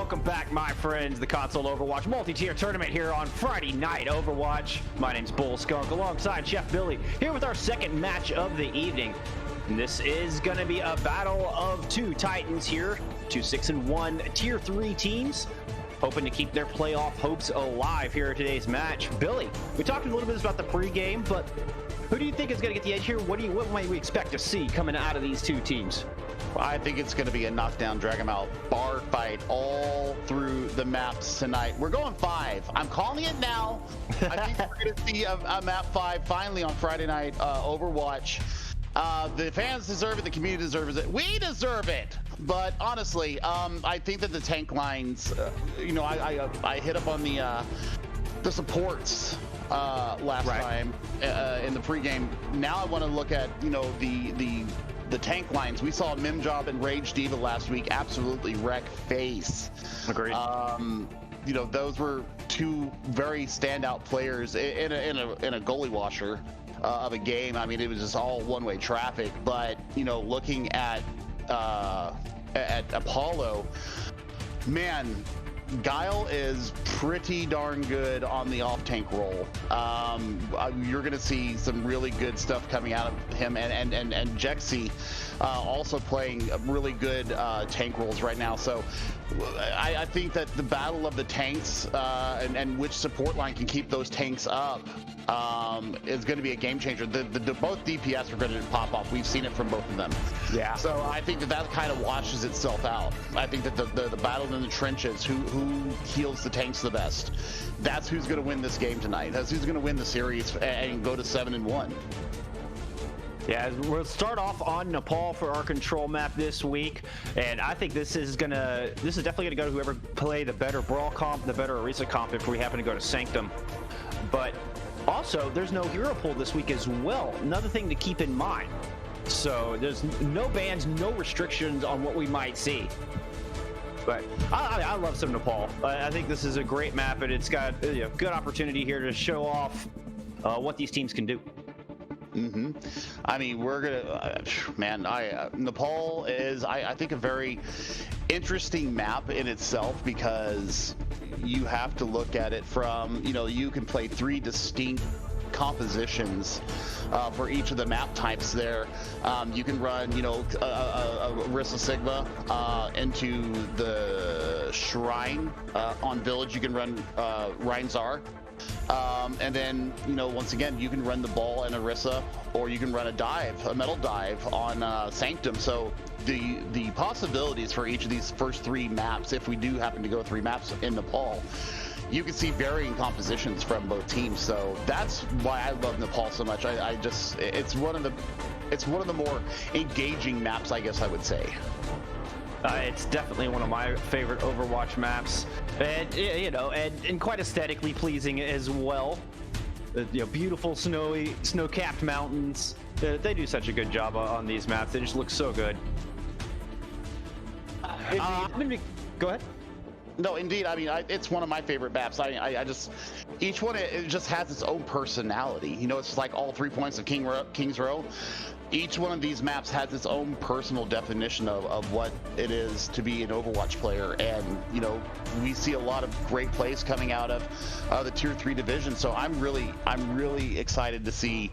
Welcome back, my friends. The Console Overwatch multi-tier tournament here on Friday Night Overwatch. My name's Bullskunk alongside ChefBilly here with our second match of the evening. And this is going to be a battle of two Titans here, two 6-1 Tier 3 teams, hoping to keep their playoff hopes alive here in today's match. Billy, we talked a little bit about the pregame, but who do you think is going to get the edge here? What might we expect to see coming out of these two teams? I think it's going to be a knockdown, drag 'em out bar fight all through the maps tonight. We're going 5. I'm calling it now. I think we're going to see a map 5 finally on Friday Night Overwatch. The fans deserve it. The community deserves it. We deserve it. But honestly, I think that the tank lines, I hit up on the supports last time in the pregame. Now I want to look at, the tank lines. We saw Mimjob and Rage Diva last week absolutely wreck face. Agreed. Those were two very standout players in a goalie washer of a game. I mean, it was just all one-way traffic. But looking at Apollo, man, Guile is pretty darn good on the off-tank role. You're going to see some really good stuff coming out of him, and Jexy also playing really good tank roles right now. So I think that the battle of the tanks and which support line can keep those tanks up is going to be a game changer. Both DPS are going to pop off. We've seen it from both of them. Yeah. So I think that kind of washes itself out. I think that the battle in the trenches, who heals the tanks the best, that's who's going to win this game tonight. That's who's going to win the series and go to 7-1. Yeah, we'll start off on Nepal for our control map this week, and I think this is definitely gonna go to whoever play the better Brawl comp, the better Orisa comp if we happen to go to Sanctum. But also, there's no hero pool this week as well. Another thing to keep in mind. So there's no bans, no restrictions on what we might see. But I love some Nepal. I think this is a great map, and it's got a good opportunity here to show off what these teams can do. I mean, we're gonna, Nepal is, I think, a very interesting map in itself, because you have to look at it from, you can play 3 distinct compositions for each of the map types there. You can run, Orisa Sigma into the Shrine. On Village, you can run Reinzar. And then, once again, you can run the Ball and Orisa, or you can run a metal dive on Sanctum. So the possibilities for each of these first 3 maps, if we do happen to go 3 maps in Nepal, you can see varying compositions from both teams. So that's why I love Nepal so much. It's one of the more engaging maps, I guess I would say. It's definitely one of my favorite Overwatch maps, and and quite aesthetically pleasing as well. Beautiful snow-capped mountains. They do such a good job on these maps. They just look so good. Go ahead. No, indeed. I mean, it's one of my favorite maps. Each one, it just has its own personality. It's like all 3 points of King's Row. Each one of these maps has its own personal definition of what it is to be an Overwatch player. And, we see a lot of great plays coming out of the Tier 3 division. So I'm really excited to see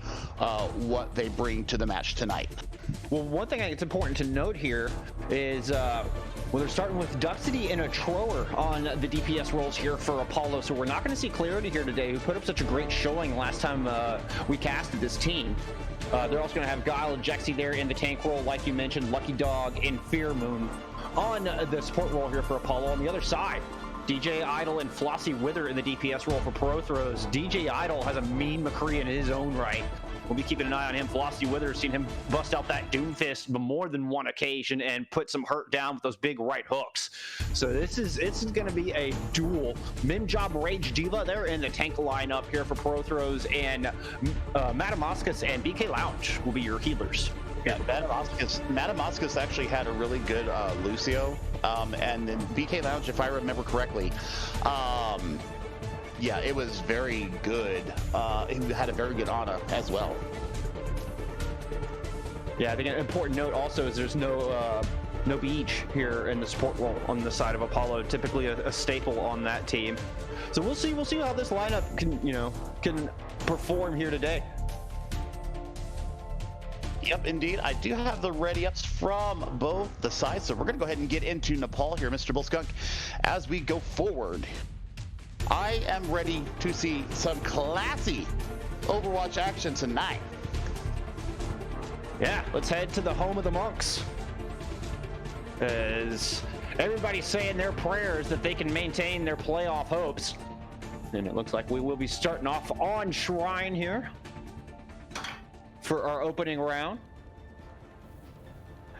what they bring to the match tonight. Well, one thing I think it's important to note here is they're starting with Duxity and a Trower on the DPS roles here for Apollo. So we're not going to see Clarity here today, who put up such a great showing last time we casted this team. They're also going to have Guile and Jexy there in the tank role, like you mentioned, Lucky Dog and Fear Moon on the support role here for Apollo. On the other side, DJ Idol and Flossie Wither in the DPS role for Prothros. DJ Idol has a mean McCree in his own right. We'll be keeping an eye on him. Flossie Wither, seen him bust out that Doomfist more than one occasion and put some hurt down with those big right hooks. So this is going to be a duel. Mimjob, Rage Diva, they're in the tank lineup here for Prothros, and Matamascus and BK Lounge will be your healers. Yeah, Matamascus actually had a really good Lucio, and then BK Lounge, if I remember correctly, yeah, it was very good. He had a very good Ana as well. Yeah, I think an important note also is there's no no Beach here in the support role on the side of Apollo, typically a staple on that team. So we'll see how this lineup can perform here today. Yep, indeed. I do have the ready-ups from both the sides, so we're going to go ahead and get into Nepal here, Mr. Bullskunk, as we go forward. I am ready to see some classy Overwatch action tonight. Yeah, let's head to the home of the Monks. As everybody's saying their prayers that they can maintain their playoff hopes. And it looks like we will be starting off on Shrine here for our opening round.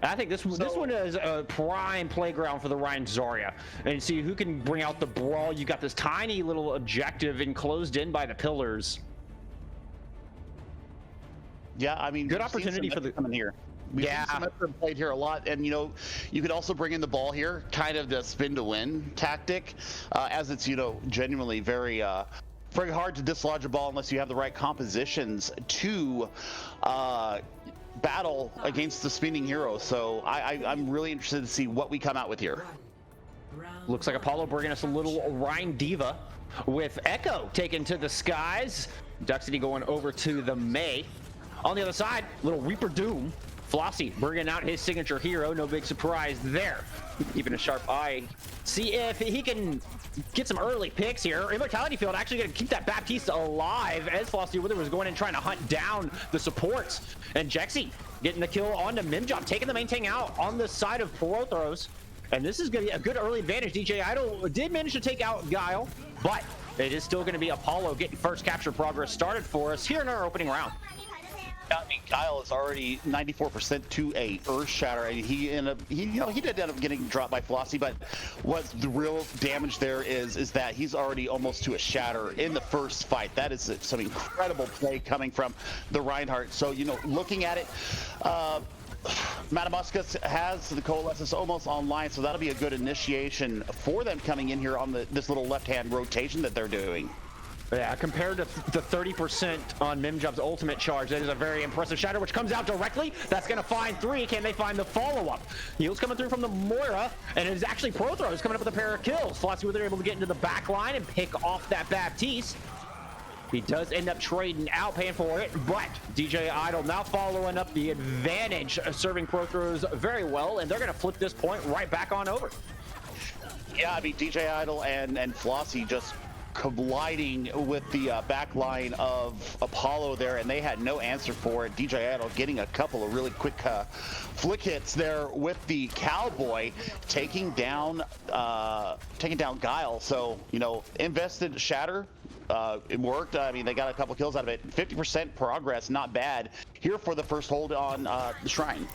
I think this one is a prime playground for the Ryan Zarya. And see who can bring out the brawl. You got this tiny little objective enclosed in by the pillars. Yeah, I mean, good opportunity for the coming here. We've seen Symmetra played here a lot, and you could also bring in the ball here, kind of the spin to win tactic, as it's genuinely very hard to dislodge a ball unless you have the right compositions to battle against the spinning hero. So I'm really interested to see what we come out with here. Looks like Apollo bringing us a little Rhine Diva with Echo taken to the skies. Duxity going over to the May. On the other side, little Reaper Doom. Flossie bringing out his signature hero. No big surprise there. Keeping a sharp eye. See if he can get some early picks here. Immortality Field actually going to keep that Baptiste alive as Flossie Wither was going and trying to hunt down the supports. And Jexy getting the kill onto Mimjob, taking the main tank out on the side of Prothros. And this is going to be a good early advantage. DJ Idol did manage to take out Guile, but it is still going to be Apollo getting first capture progress started for us here in our opening round. I mean, Kyle is already 94% to a Earth Shatter, and he did end up getting dropped by Flossie, but what's the real damage there is that he's already almost to a Shatter in the first fight. That is some incredible play coming from the Reinhardt. So, looking at it, Matamuskas has the Coalescence almost online, so that'll be a good initiation for them coming in here on this little left-hand rotation that they're doing. Yeah, compared to the 30% on Mimjob's ultimate charge, that is a very impressive Shatter, which comes out directly. That's going to find 3. Can they find the follow-up? Heals coming through from the Moira, and it is actually Prothros coming up with a pair of kills. Flossie Wither able to get into the back line and pick off that Baptiste. He does end up trading out, paying for it, but DJ Idol now following up the advantage, serving Prothros very well, and they're going to flip this point right back on over. Yeah, I mean, DJ Idol and Flossie just colliding with the back line of Apollo there, and they had no answer for it. DJ Idol getting a couple of really quick flick hits there with the Cowboy, taking down Guile. So invested Shatter. It worked. I mean, they got a couple kills out of it. 50% progress, not bad here for the first hold on the Shrine.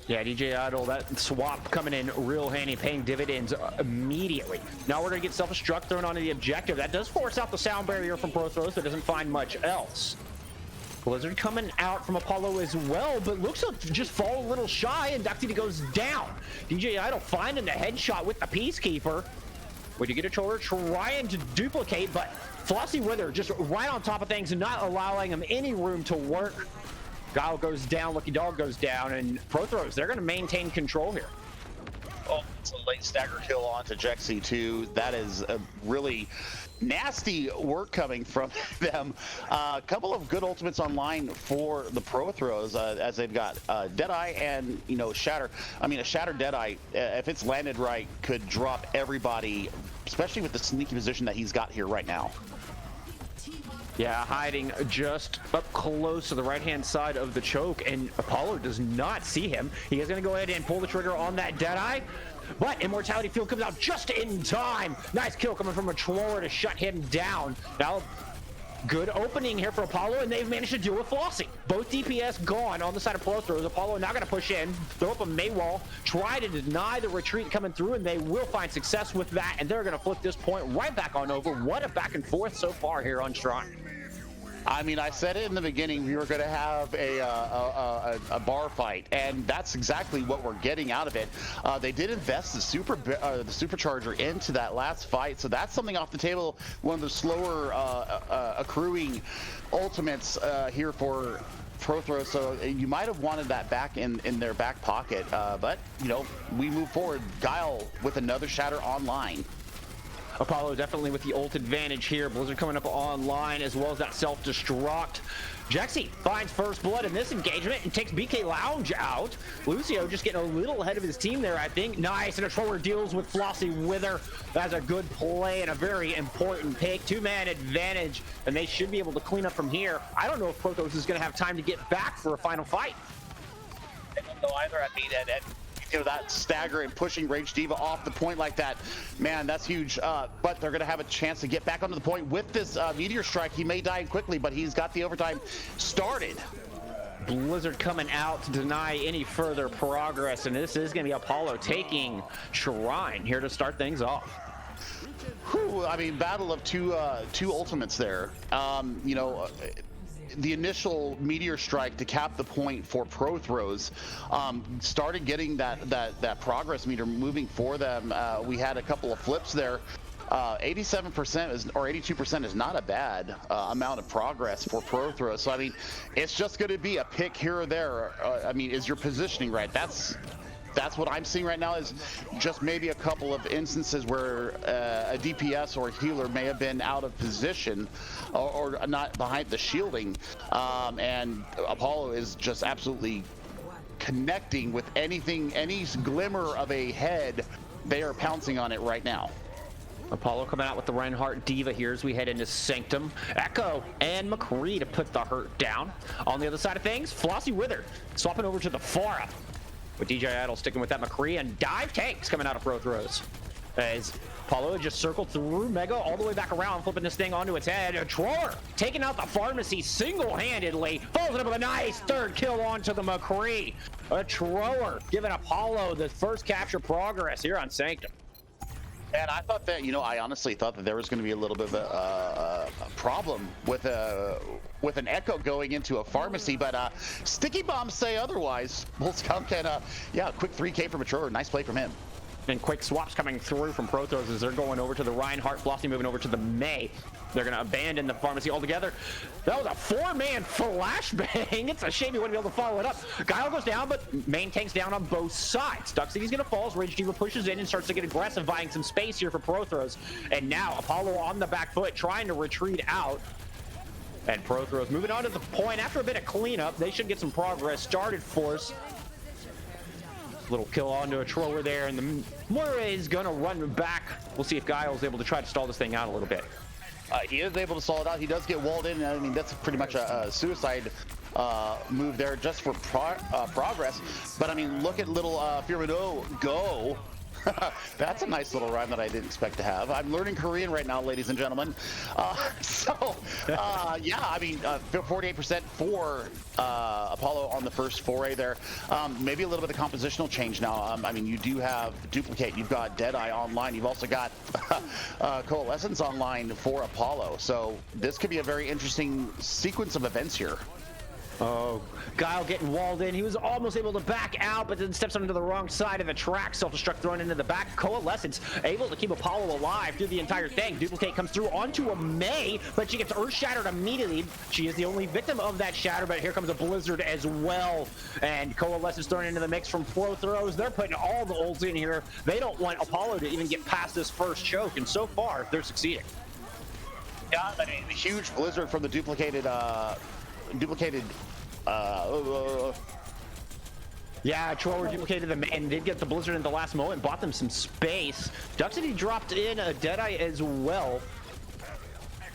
Yeah, DJ Idol, that swap coming in real handy, paying dividends immediately. Now we're going to get Self-Destruct thrown onto the objective. That does force out the sound barrier from Prothros, but doesn't find much else. Blizzard coming out from Apollo as well, but looks to just fall a little shy, and Duxity goes down. DJ Idol finding the headshot with the Peacekeeper. We do get a Troller trying to duplicate, but Flossie Wither just right on top of things and not allowing him any room to work. Guile goes down, Lucky Dog goes down, and Prothros, they're going to maintain control here. Oh, it's a late stagger kill onto Jexy too. That is a really nasty work coming from them. A couple of good ultimates online for the Prothros, as they've got Deadeye and Shatter. I mean, a Shatter Deadeye, if it's landed right, could drop everybody, especially with the sneaky position that he's got here right now. Yeah, hiding just up close to the right-hand side of the choke, and Apollo does not see him. He is going to go ahead and pull the trigger on that Deadeye, but Immortality Field comes out just in time. Nice kill coming from a Troller to shut him down. Now, good opening here for Apollo, and they've managed to deal with Flossie. Both DPS gone on the side of Prothros. Apollo now going to push in, throw up a Maywall, try to deny the retreat coming through, and they will find success with that, and they're going to flip this point right back on over. What a back and forth so far here on Shrine. I mean, I said it in the beginning, we were going to have a bar fight, and that's exactly what we're getting out of it. They did invest the supercharger into that last fight, so that's something off the table. One of the slower accruing ultimates here for Prothrow, so you might have wanted that back in their back pocket, but you know, we move forward. Guile with another shatter online. Apollo definitely with the ult advantage here. Blizzard coming up online as well as that self-destruct. Jexy finds first blood in this engagement and takes BK Lounge out. Lucio just getting a little ahead of his team there, I think. Nice, and a Troller deals with Flossy Wither. That's a good play and a very important pick. Two-man advantage, and they should be able to clean up from here. I don't know if Prothos is going to have time to get back for a final fight. I don't know either. I mean, and you know, that stagger and pushing Rage Diva off the point like that, man, that's huge. But they're going to have a chance to get back onto the point with this Meteor Strike. He may die quickly, but he's got the overtime started. Blizzard coming out to deny any further progress, and this is going to be Apollo taking Shrine here to start things off. Whew, I mean, battle of two ultimates there. You know, the initial Meteor Strike to cap the point for Prothrows started getting that progress meter moving for them. We had a couple of flips there. 87% is, or 82% is not a bad amount of progress for Prothrows. So I mean, it's just going to be a pick here or there. I mean, is your positioning right? That's what I'm seeing right now, is just maybe a couple of instances where a DPS or a healer may have been out of position or not behind the shielding, and Apollo is just absolutely connecting with anything, any glimmer of a head. They are pouncing on it right now. Apollo coming out with the Reinhardt Diva here as we head into Sanctum. Echo and McCree to put the hurt down. On the other side of things, Flossy Wither swapping over to the Pharah. With DJ Idol sticking with that McCree, and dive tanks coming out of Prothrows. As Apollo just circled through Mega all the way back around, flipping this thing onto its head. A Troller taking out the Pharmacy single-handedly. Follows it up with a nice third kill onto the McCree. A Troller giving Apollo the first capture progress here on Sanctum. And I thought that, you know, I honestly thought that there was going to be a little bit of a problem with an Echo going into a Pharmacy, but Sticky Bombs say otherwise. Bullskunk and yeah, quick 3K from a Troller. Nice play from him. And quick swaps coming through from Prothos as they're going over to the Reinhardt. Flossy moving over to the May. They're going to abandon the Pharmacy altogether. That was a four-man flashbang. It's a shame he wouldn't be able to follow it up. Guile goes down, but main tank's down on both sides. Duck City's going to fall as Rage Diva pushes in and starts to get aggressive, buying some space here for Prothros. And now Apollo on the back foot, trying to retreat out. And Prothros moving on to the point. After a bit of cleanup, they should get some progress started for us. Little kill onto a Troller there, and the Murray is gonna run back. We'll see if Guile's able to try to stall this thing out a little bit. He is able to stall it out. He does get walled in. I mean, that's pretty much a suicide move there just for progress. But I mean, look at little Firmino go. That's a nice little rhyme that I didn't expect to have. I'm learning Korean right now, ladies and gentlemen. Yeah, I mean, 48% for Apollo on the first foray there. Maybe a little bit of compositional change now. I mean, you do have Duplicate. You've got Deadeye online. You've also got Coalescence online for Apollo. So this could be a very interesting sequence of events here. Oh, Guile getting walled in. He was almost able to back out, but then steps onto the wrong side of the track. Self-destruct thrown into the back. Coalescence able to keep Apollo alive through the entire thing. Duplicate comes through onto a May, but she gets earth shattered immediately. She is the only victim of that shatter, but here comes a Blizzard as well. And Coalescence thrown into the mix from Prothros. They're putting all the ults in here. They don't want Apollo to even get past this first choke, and so far, they're succeeding. Yeah, I mean, a huge Blizzard from the duplicated yeah, Troller duplicated them and did get the Blizzard in the last moment, bought them some space. Duck City dropped in a Deadeye as well.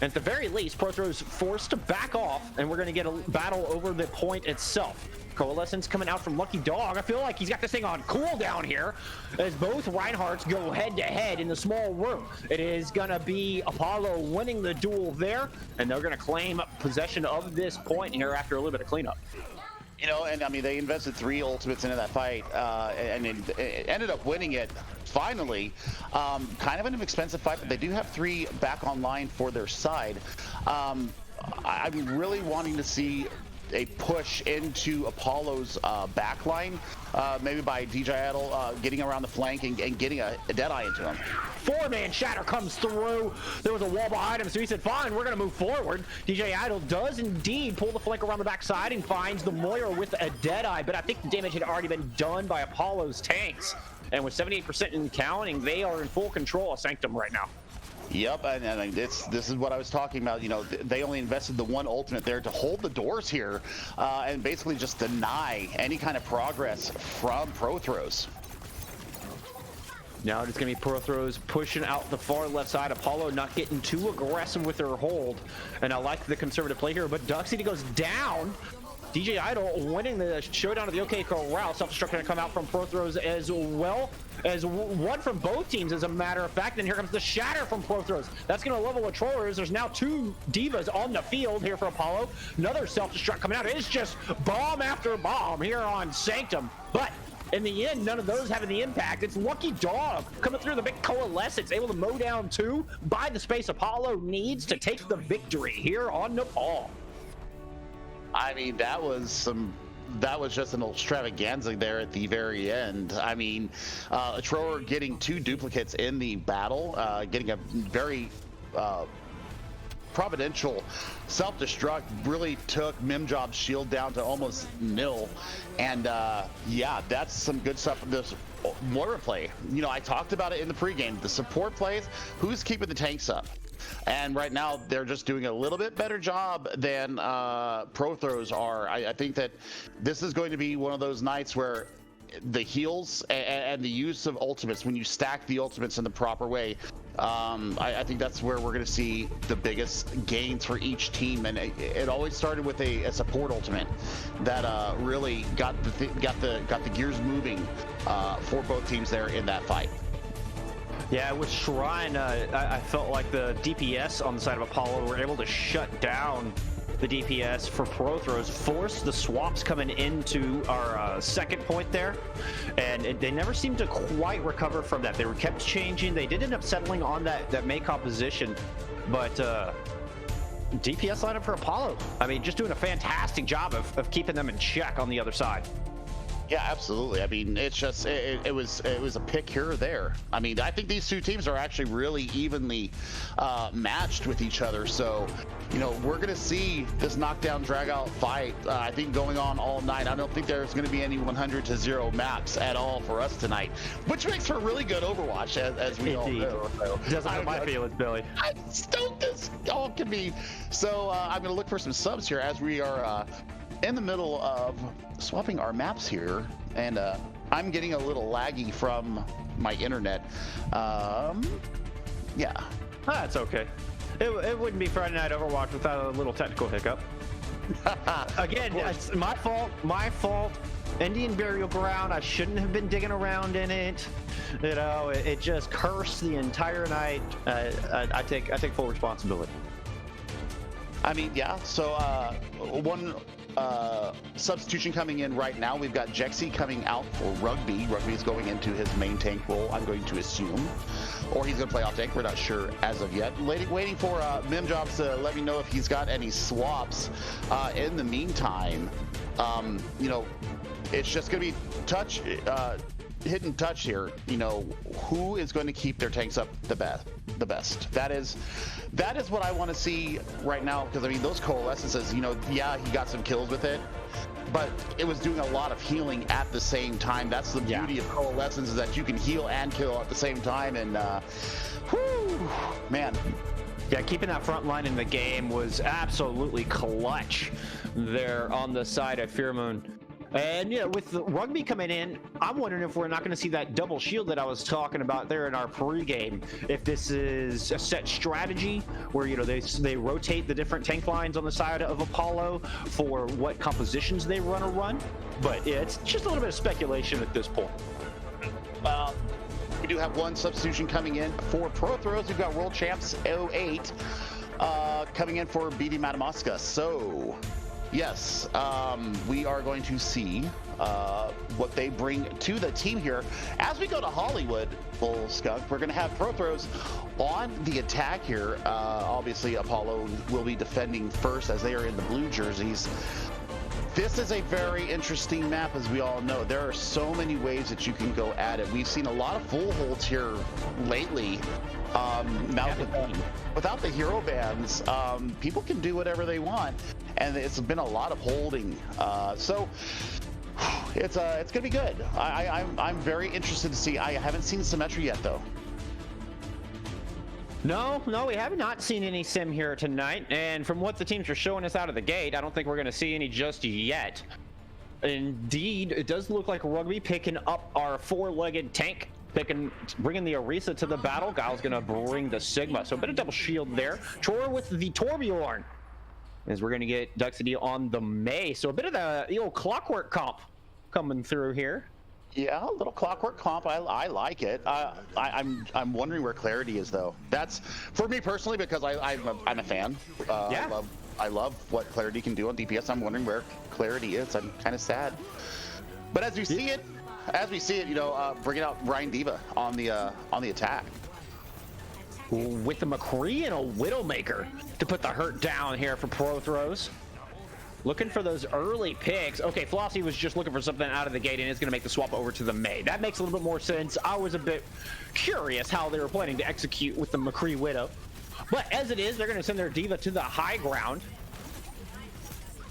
And at the very least, Prothro's forced to back off, and we're going to get a battle over the point itself. Coalescence coming out from Lucky Dog. I feel like he's got this thing on cooldown here as both Reinhardts go head-to-head in the small room. It is going to be Apollo winning the duel there, and they're going to claim possession of this point here after a little bit of cleanup. You know, and I mean, they invested 3 ultimates into that fight, and it ended up winning it finally. Kind of an expensive fight, but they do have 3 back online for their side. I'm really wanting to see a push into Apollo's backline, maybe by DJ Idol getting around the flank and getting a Deadeye into him. Four-man shatter comes through. There was a wall behind him, so he said, fine, we're going to move forward. DJ Idol does indeed pull the flank around the backside and finds the Moira with a Deadeye, but I think the damage had already been done by Apollo's tanks. And with 78% in counting, they are in full control of Sanctum right now. Yep, and this is what I was talking about. You know, they only invested the one ultimate there to hold the doors here and basically just deny any kind of progress from Prothros. Now it's going to be Prothros pushing out the far left side. Apollo not getting too aggressive with their hold. And I like the conservative play here, but Duck City goes down. DJ Idol winning the showdown of the OK Corral. Self-destruct going to come out from Prothros as well as one from both teams, as a matter of fact. And here comes the shatter from Prothros. That's going to level with Trollers. There's now two divas on the field here for Apollo. Another self-destruct coming out. It's just bomb after bomb here on Sanctum. But in the end, none of those having the impact. It's Lucky Dog coming through the big coalescence, able to mow down two, buy the space Apollo needs to take the victory here on Nepal. I mean, that was just an extravaganza there at the very end. I mean, Trower getting two duplicates in the battle, getting a very providential self-destruct really took Mimjob's shield down to almost nil. And yeah, that's some good stuff. This Moira play, you know, I talked about it in the pregame. The support plays, who's keeping the tanks up? And right now, they're just doing a little bit better job than Prothros are. I think that this is going to be one of those nights where the heals and the use of ultimates, when you stack the ultimates in the proper way, I think that's where we're going to see the biggest gains for each team. And it always started with a support ultimate that really got the gears moving for both teams there in that fight. Yeah, with Shrine, I felt like the DPS on the side of Apollo were able to shut down the DPS for Prothros, force the swaps coming into our second point there, and they never seemed to quite recover from that. They were kept changing. They did end up settling on that May composition, but DPS lineup for Apollo, I mean, just doing a fantastic job of keeping them in check on the other side. Yeah, absolutely. I mean, it's just it was a pick here or there. I mean, I think these two teams are actually really evenly matched with each other. So, you know, we're gonna see this knockdown drag out fight. I think going on all night. I don't think there's gonna be any 100-0 maps at all for us tonight, which makes for really good Overwatch, as we all know. So, doesn't hurt my feelings, Billy. I'm stoked this all can be. So I'm gonna look for some subs here as we are in the middle of swapping our maps here, and I'm getting a little laggy from my internet. Yeah. That's okay. It wouldn't be Friday Night Overwatch without a little technical hiccup. Again, it's my fault. Indian Burial Ground, I shouldn't have been digging around in it. You know, it just cursed the entire night. I take full responsibility. I mean, yeah, so one substitution coming in right now. We've got Jexy coming out for Rugby. Rugby is going into his main tank role, I'm going to assume. Or he's going to play off tank. We're not sure as of yet. Waiting for Mimjobs to let me know if he's got any swaps. In the meantime, you know, it's just going to be hidden touch here. You know, who is going to keep their tanks up the best? That is what I want to see right now, because I mean, those coalescences, you know, yeah, he got some kills with it, but it was doing a lot of healing at the same time. That's the beauty of coalescence, is that you can heal and kill at the same time. And whew, man. Yeah, keeping that front line in the game was absolutely clutch there on the side of Fearmoon. And yeah, with the Rugby coming in, I'm wondering if we're not going to see that double shield that I was talking about there in our pregame. If this is a set strategy where, you know, they rotate the different tank lines on the side of Apollo for what compositions they run or run. But yeah, it's just a little bit of speculation at this point. We do have one substitution coming in for Prothros. We've got World Champs 08 coming in for BD Matamasca. So yes, we are going to see what they bring to the team here. As we go to Hollywood, Bullskunk, we're going to have Prothros on the attack here. Obviously, Apollo will be defending first, as they are in the blue jerseys. This is a very interesting map, as we all know. There are so many ways that you can go at it. We've seen a lot of full holds here lately. Now without the hero bans, people can do whatever they want, and it's been a lot of holding. So it's gonna be good. I'm very interested to see. I haven't seen Symmetry yet, though. No, we have not seen any sim here tonight, and from what the teams are showing us out of the gate, I don't think we're going to see any just yet. Indeed, it does look like Rugby picking up our four-legged tank, bringing the Orisa to the battle. Guile's going to bring the Sigma, so a bit of double shield there. Tror with the Torbjorn, as we're going to get Duxity on the May, so a bit of the old clockwork comp coming through here. Yeah, a little clockwork comp. I like it. I'm wondering where Clarity is, though. That's for me personally, because I'm a fan. Yeah. I love what Clarity can do on DPS. I'm wondering where Clarity is. I'm kind of sad. But as we see it, you know, bringing out Ryan Diva on the attack. With the McCree and a Widowmaker to put the hurt down here for Prothros. Looking for those early picks. Okay, Flossie was just looking for something out of the gate and is going to make the swap over to the May. That makes a little bit more sense. I was a bit curious how they were planning to execute with the McCree Widow. But as it is, they're going to send their Diva to the high ground.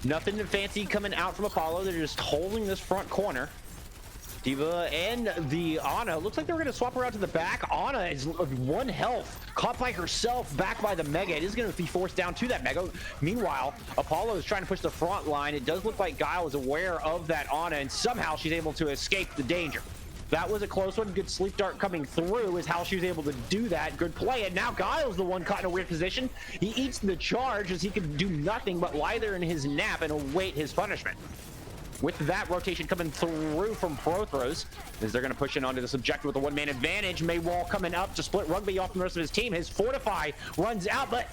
Nothing fancy coming out from Apollo. They're just holding this front corner. Diva and the Ana, looks like they were going to swap her out to the back. Ana is 1 health, caught by herself, back by the Mega. It is going to be forced down to that Mega. Meanwhile, Apollo is trying to push the front line. It does look like Guile is aware of that Ana, and somehow she's able to escape the danger. That was a close one. Good sleep dart coming through is how she was able to do that. Good play, and now Guile's the one caught in a weird position. He eats the charge as he can do nothing but lie there in his nap and await his punishment. With that rotation coming through from Prothros, as they're going to push in onto this objective with a one-man advantage. Maywall coming up to split Rugby off from the rest of his team. His Fortify runs out, but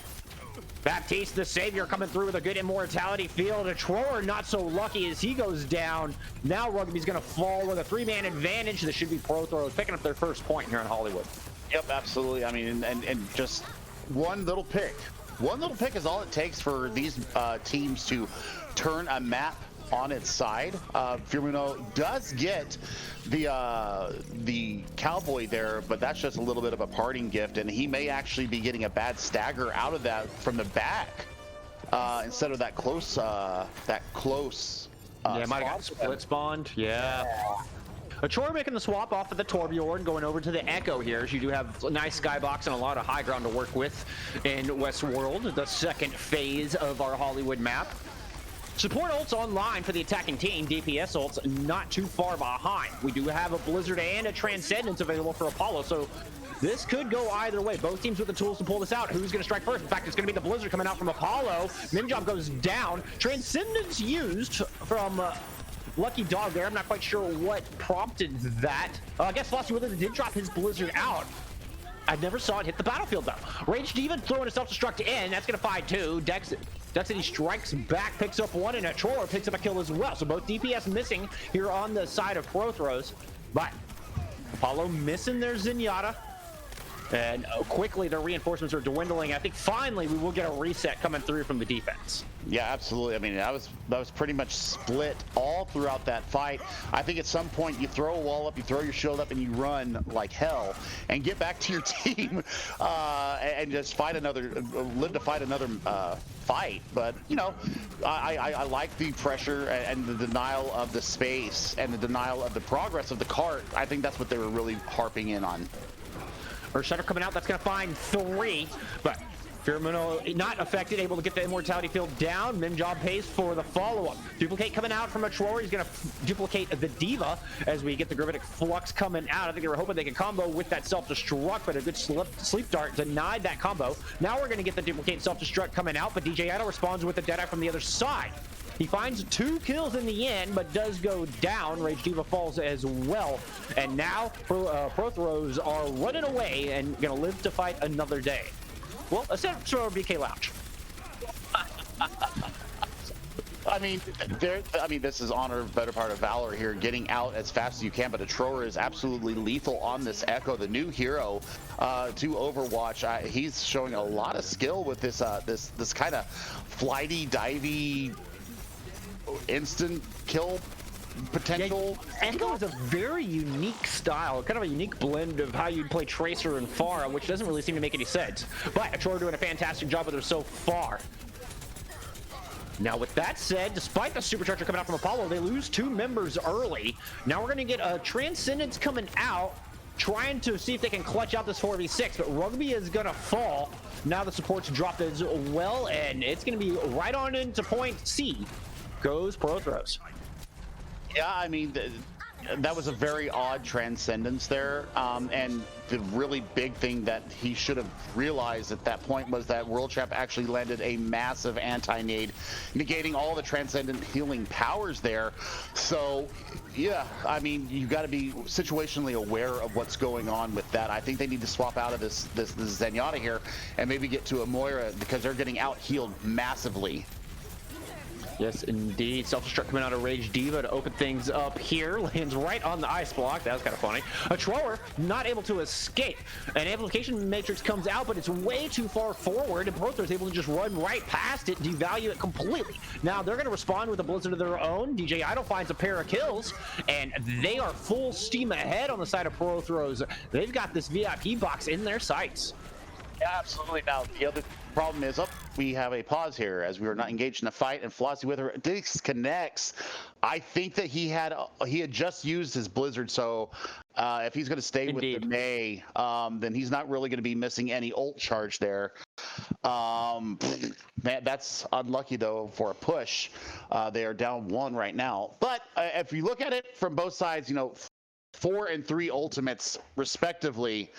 Baptiste, the Savior, coming through with a good immortality field. A Trower not so lucky as he goes down. Now Rugby's going to fall with a 3-man advantage. This should be Prothros picking up their first point here in Hollywood. Yep, absolutely. I mean, and just one little pick. One little pick is all it takes for these teams to turn a map on its side. Firmino does get the Cowboy there, but that's just a little bit of a parting gift, and he may actually be getting a bad stagger out of that from the back instead of that close. Yeah, might have got split spawned. Yeah. A Troy making the swap off of the Torbjorn, going over to the Echo here, as you do have a nice skybox and a lot of high ground to work with in Westworld, the second phase of our Hollywood map. Support ults online for the attacking team. DPS ults not too far behind. We do have a Blizzard and a Transcendence available for Apollo, so this could go either way. Both teams with the tools to pull this out. Who's going to strike first? In fact, it's going to be the Blizzard coming out from Apollo. Mimjob goes down. Transcendence used from Lucky Dog there. I'm not quite sure what prompted that. I guess Flossie Withers did drop his Blizzard out. I never saw it hit the battlefield though. Rage Diva throwing a self-destruct in. That's going to find 2. Duxity strikes back, picks up 1, and a Troller picks up a kill as well. So both DPS missing here on the side of Prothros. But Apollo missing their Zenyatta. And quickly their reinforcements are dwindling. I think finally we will get a reset coming through from the defense. Yeah, absolutely. I mean, that was pretty much split all throughout that fight. I think at some point you throw a wall up, you throw your shield up, and you run like hell and get back to your team and just fight live to fight another fight. But you know, I like the pressure and the denial of the space and the denial of the progress of the cart. I think that's what they were really harping in on. Earthshatter coming out, that's going to find 3, but Firmino not affected, able to get the immortality field down. Mimjob pays for the follow-up. Duplicate coming out from a Troller. He's going to duplicate the Diva as we get the Gravitic Flux coming out. I think they were hoping they could combo with that self-destruct, but a good sleep dart denied that combo. Now we're going to get the duplicate self-destruct coming out, but DJ Idol responds with the Deadeye from the other side. He finds 2 kills in the end, but does go down. Rage Diva falls as well. And now Prothros are running away and going to live to fight another day. Well, except for BK Lounge. I mean, this is honor, better part of valor here, getting out as fast as you can. But a Trower is absolutely lethal on this Echo, the new hero to Overwatch. He's showing a lot of skill with this this kind of flighty, divey, instant kill potential. Yeah, Echo is a very unique style, kind of a unique blend of how you'd play Tracer and Pharah, which doesn't really seem to make any sense. But Achor doing a fantastic job with her so far. Now, with that said, despite the supercharger coming out from Apollo, they lose 2 members early. Now we're going to get a Transcendence coming out, trying to see if they can clutch out this 4v6, but Rugby is going to fall. Now the support's dropped as well, and it's going to be right on into point C. Goes Prothros. Yeah, I mean, that was a very odd transcendence there, and the really big thing that he should have realized at that point was that World Champ actually landed a massive anti-nade, negating all the transcendent healing powers there. So, yeah, I mean, you got to be situationally aware of what's going on with that. I think they need to swap out of this Zenyatta here and maybe get to a Moira because they're getting out-healed massively. Yes, indeed. Self-destruct coming out of Rage Diva to open things up here. Lands right on the ice block. That was kind of funny. A Troller not able to escape. An amplification matrix comes out, but it's way too far forward, and Prothor is able to just run right past it, devalue it completely. Now, they're going to respond with a Blizzard of their own. DJ Idol finds a pair of kills, and they are full steam ahead on the side of Prothros. They've got this VIP box in their sights. Yeah, absolutely. Now, the other problem is, we have a pause here as we were not engaged in a fight, and Flossie with her disconnects. I think that he had just used his Blizzard, so if he's going to stay with the May, then he's not really going to be missing any ult charge there. Man, that's unlucky, though, for a push. They are down 1 right now. But if you look at it from both sides, 4 and 3 ultimates, respectively,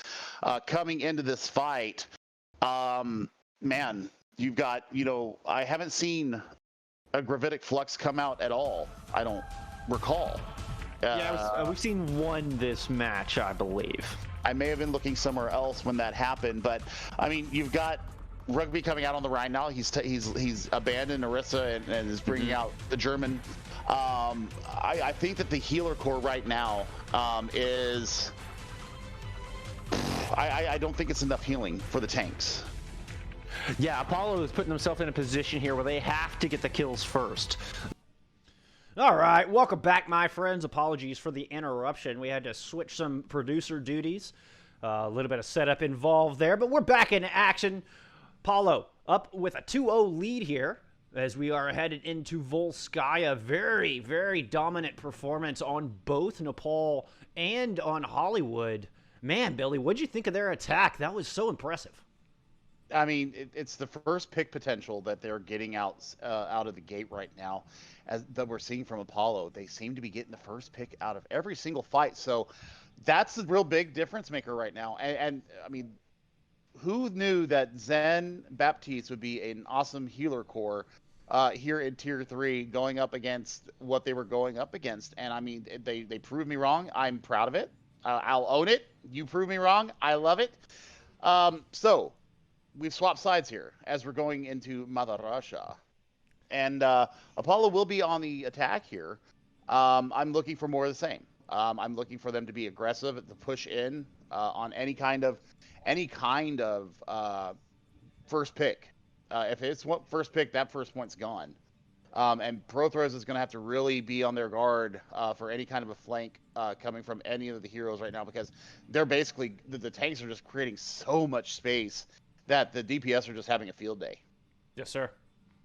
coming into this fight. Man, you've got, I haven't seen a Gravitic Flux come out at all. I don't recall. Yeah, we've seen 1 this match, I believe. I may have been looking somewhere else when that happened, but I mean, you've got Rugby coming out on the Rhine now. He's abandoned Orisa and is bringing out the German. I think that the healer core right now is. I don't think it's enough healing for the tanks. Yeah, Apollo is putting himself in a position here where they have to get the kills first. All right, welcome back, my friends. Apologies for the interruption. We had to switch some producer duties. A little bit of setup involved there, but we're back in action. Apollo up with a 2-0 lead here as we are headed into Volskaya. Very, very dominant performance on both Nepal and on Hollywood. Man, Billy, what'd you think of their attack? That was so impressive. I mean, it's the first pick potential that they're getting out of the gate right now, that we're seeing from Apollo. They seem to be getting the first pick out of every single fight, so that's the real big difference maker right now. And I mean, who knew that Zen Baptiste would be an awesome healer core here in Tier 3 going up against what they were going up against? And I mean, they proved me wrong. I'm proud of it. I'll own it. You prove me wrong. I love it. So we've swapped sides here as we're going into Mother Russia. And Apollo will be on the attack here. I'm looking for more of the same. I'm looking for them to be aggressive at the push in on any kind of first pick. If it's first pick, that first point's gone. And Prothros is going to have to really be on their guard for any kind of a flank coming from any of the heroes right now, because they're basically, the tanks are just creating so much space that the DPS are just having a field day. Yes, sir.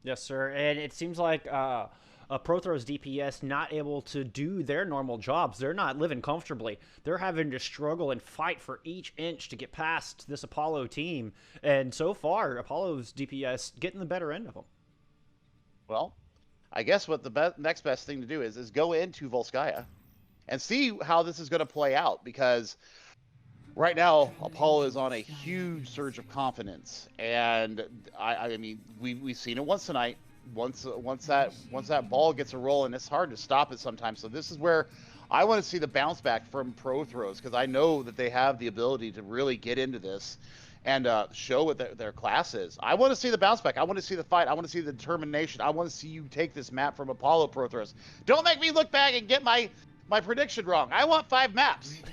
Yes, sir. And it seems like Prothros DPS not able to do their normal jobs. They're not living comfortably. They're having to struggle and fight for each inch to get past this Apollo team. And so far, Apollo's DPS getting the better end of them. Well, I guess what the next best thing to do is go into Volskaya and see how this is going to play out, because right now Apollo is on a huge surge of confidence, and I mean we've seen it once tonight. Once that ball gets a roll, and it's hard to stop it sometimes. So this is where I want to see the bounce back from Prothros, because I know that they have the ability to really get into this and show what their class is. I want to see the bounce back. I want to see the fight. I want to see the determination. I want to see you take this map from Apollo, Prothros. Don't make me look back and get my prediction wrong. I want 5 maps.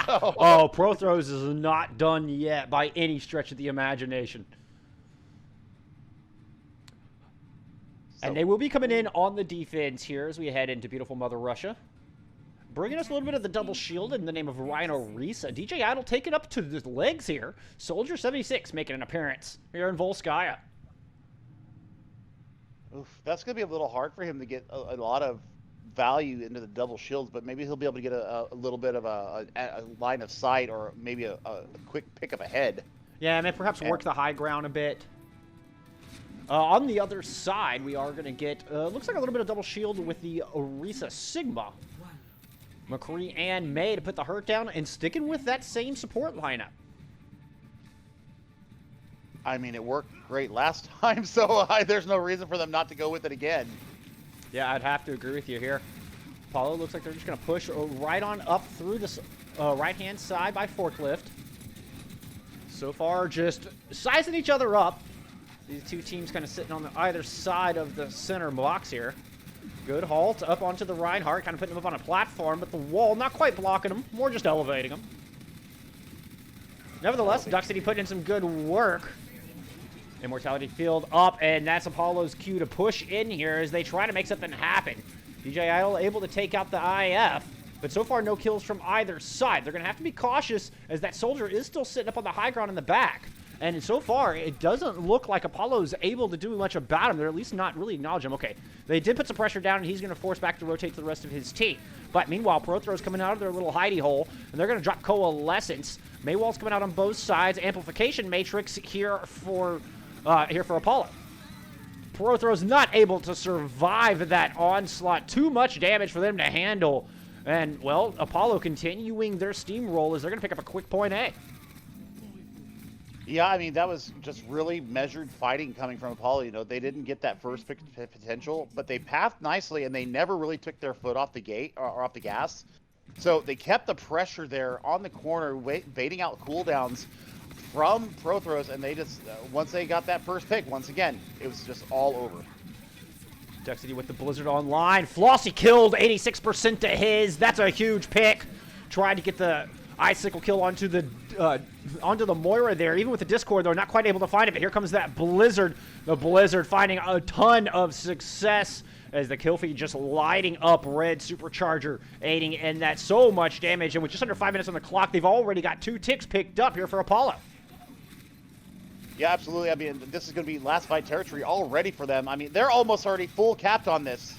Oh, Prothros is not done yet by any stretch of the imagination. And they will be coming in on the defense here as we head into beautiful Mother Russia. Bringing us a little bit of the double shield in the name of Rhino Risa. DJ Idol taking up to the legs here. Soldier 76 making an appearance here in Volskaya. Oof, that's going to be a little hard for him to get a lot of value into the double shields, but maybe he'll be able to get a little bit of a line of sight, or maybe a quick pick up ahead. Yeah, and perhaps work the high ground a bit. On the other side, we are going to get, looks like a little bit of double shield with the Orisa Sigma. McCree and May to put the hurt down, and sticking with that same support lineup. I mean, it worked great last time, so there's no reason for them not to go with it again. Yeah, I'd have to agree with you here. Apollo looks like they're just going to push right on up through this right-hand side by forklift. So far, just sizing each other up. These two teams kind of sitting on either side of the center box here. Good halt up onto the Reinhardt, kind of putting him up on a platform, but the wall not quite blocking him, more just elevating him. Nevertheless, Duck City putting in some good work. Immortality Field up, and that's Apollo's cue to push in here as they try to make something happen. DJ Idol able to take out the IF, but so far no kills from either side. They're going to have to be cautious as that soldier is still sitting up on the high ground in the back. And so far, it doesn't look like Apollo's able to do much about him. They're at least not really acknowledging him. Okay, they did put some pressure down, and he's going to force back to rotate to the rest of his team. But meanwhile, Prothrow's coming out of their little hidey hole, and they're going to drop Coalescence. Maywall's coming out on both sides. Amplification Matrix here for Apollo. Prothrow's not able to survive that onslaught. Too much damage for them to handle. And, well, Apollo continuing their steamroll as they're going to pick up a quick point A. Yeah, I mean, that was just really measured fighting coming from Apollo. You know, they didn't get that first pick potential, but they pathed nicely, and they never really took their foot off the gate or off the gas. So they kept the pressure there on the corner, baiting out cooldowns from Prothros, and they just, once they got that first pick, once again, it was just all over. Duck City with the Blizzard online. Flossie killed 86% to his. That's a huge pick. Tried to get the Icicle kill onto the Moira there. Even with the Discord, though, not quite able to find it. But here comes that Blizzard. The Blizzard finding a ton of success as the kill feed just lighting up Red Supercharger, aiding in that so much damage. And with just under 5 minutes on the clock, they've already got 2 ticks picked up here for Apollo. Yeah, absolutely. I mean, this is going to be last fight territory already for them. I mean, they're almost already full capped on this.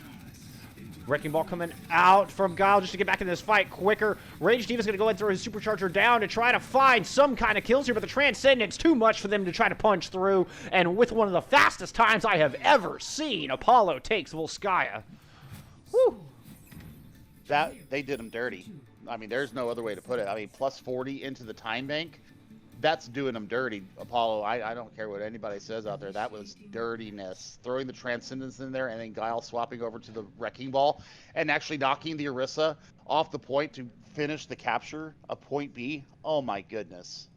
Wrecking Ball coming out from Guile just to get back in this fight quicker. Rage Diva's going to go ahead and throw his Supercharger down to try to find some kind of kills here, but the Transcendence too much for them to try to punch through. And with one of the fastest times I have ever seen, Apollo takes Volskaya. Woo! They did them dirty. I mean, there's no other way to put it. I mean, plus 40 into the time bank. That's doing them dirty, Apollo. I don't care what anybody says out there. That was dirtiness. Throwing the Transcendence in there and then Guile swapping over to the Wrecking Ball and actually knocking the Orisa off the point to finish the capture of point B. Oh, my goodness.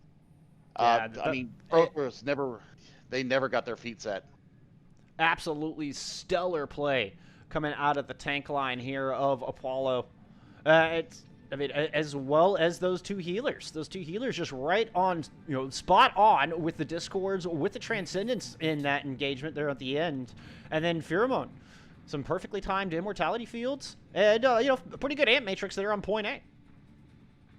Yeah, I mean, Prothros never got their feet set. Absolutely stellar play coming out of the tank line here of Apollo. As well as those two healers. Those two healers just right on, spot on with the Discords, with the Transcendence in that engagement there at the end. And then Pheromone. Some perfectly timed Immortality Fields. And, a pretty good Amp Matrix there on point A.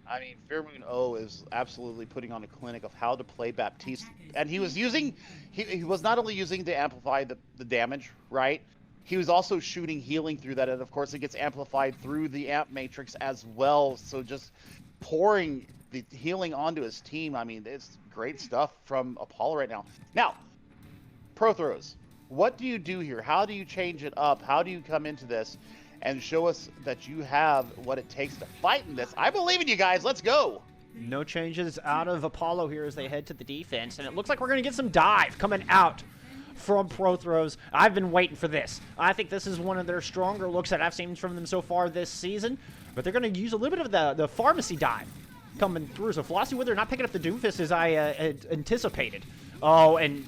I mean, Pheromone O is absolutely putting on a clinic of how to play Baptiste. And he was using, he was not only using to amplify the damage, right? He was also shooting healing through that, and of course it gets amplified through the amp matrix as well. So just pouring the healing onto his team. I mean, it's great stuff from Apollo right now. Now, Prothros, what do you do here? How do you change it up? How do you come into this and show us that you have what it takes to fight in this? I believe in you guys. Let's go. No changes out of Apollo here as they head to the defense, and it looks like we're going to get some dive coming out from Prothros. I've been waiting for this. I think this is one of their stronger looks that I've seen from them so far this season, but they're going to use a little bit of the pharmacy dive coming through. So Flossie Wither not picking up the Doomfist as I had anticipated. Oh, and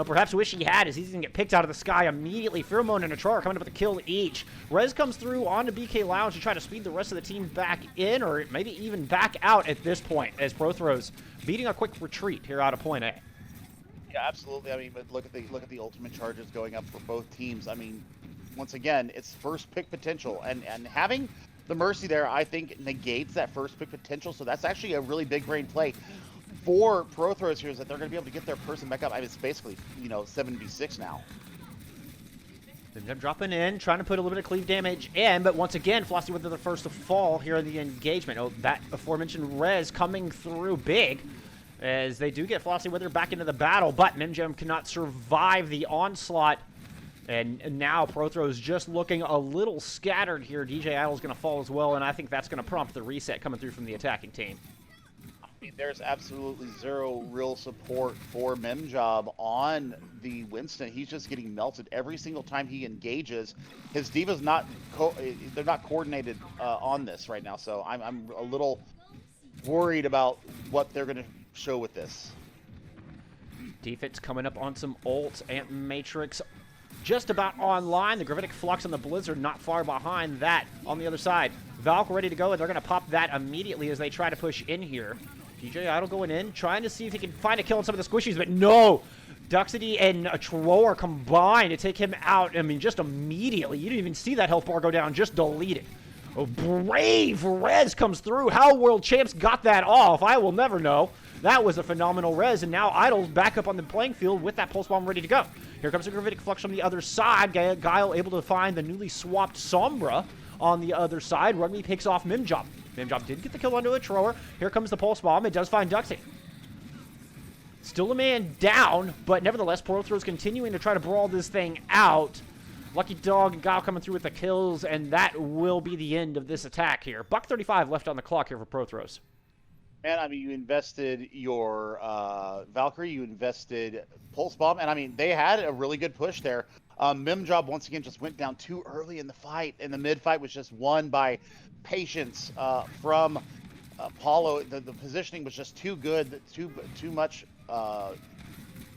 perhaps wish he had, as he's going to get picked out of the sky immediately. Pheromone and Atrora coming up with a kill each. Rez comes through onto BK Lounge to try to speed the rest of the team back in, or maybe even back out at this point, as Prothros beating a quick retreat here out of point A. Yeah, absolutely. I mean, but look at the ultimate charges going up for both teams. I mean, once again, it's first pick potential, and having the Mercy there, I think, negates that first pick potential. So that's actually a really big brain play for Prothros here, is that they're going to be able to get their person back up. I mean, it's basically 7v6 now. Them dropping in, trying to put a little bit of cleave damage in, but once again, Flossie with the first to fall here in the engagement. Oh, that aforementioned res coming through big, as they do get Flossie Wither back into the battle, but Mimjam cannot survive the onslaught. And now Prothro's just looking a little scattered here. DJ Idle's going to fall as well, and I think that's going to prompt the reset coming through from the attacking team. I mean, there's absolutely zero real support for Memjob on the Winston. He's just getting melted every single time he engages. His D.Va's they're not coordinated on this right now, so I'm a little worried about what they're going to show with this. Defense coming up on some ults. Ant Matrix just about online. The Gravitic Flux and the Blizzard not far behind that on the other side. Valk ready to go, and they're going to pop that immediately as they try to push in here. DJ Idle going in, trying to see if he can find a kill on some of the squishies, but no! Duxity and Troar combined to take him out. I mean, just immediately. You didn't even see that health bar go down, just delete it. Oh, brave res comes through. How World Champs got that off, I will never know. That was a phenomenal res, and now Idle's back up on the playing field with that Pulse Bomb ready to go. Here comes the Gravitic Flux from the other side. Guile able to find the newly swapped Sombra on the other side. Rugby picks off Mimjob. Mimjob did get the kill onto a Trower. Here comes the Pulse Bomb. It does find Duxie. Still a man down, but nevertheless, Prothro's continuing to try to brawl this thing out. Lucky Dog and Guile coming through with the kills, and that will be the end of this attack here. $1:35 left on the clock here for Prothros. And I mean, you invested your Valkyrie, you invested Pulse Bomb, and I mean, they had a really good push there. Mimjob once again just went down too early in the fight, and the mid fight was just won by patience from Apollo. The positioning was just too good, too much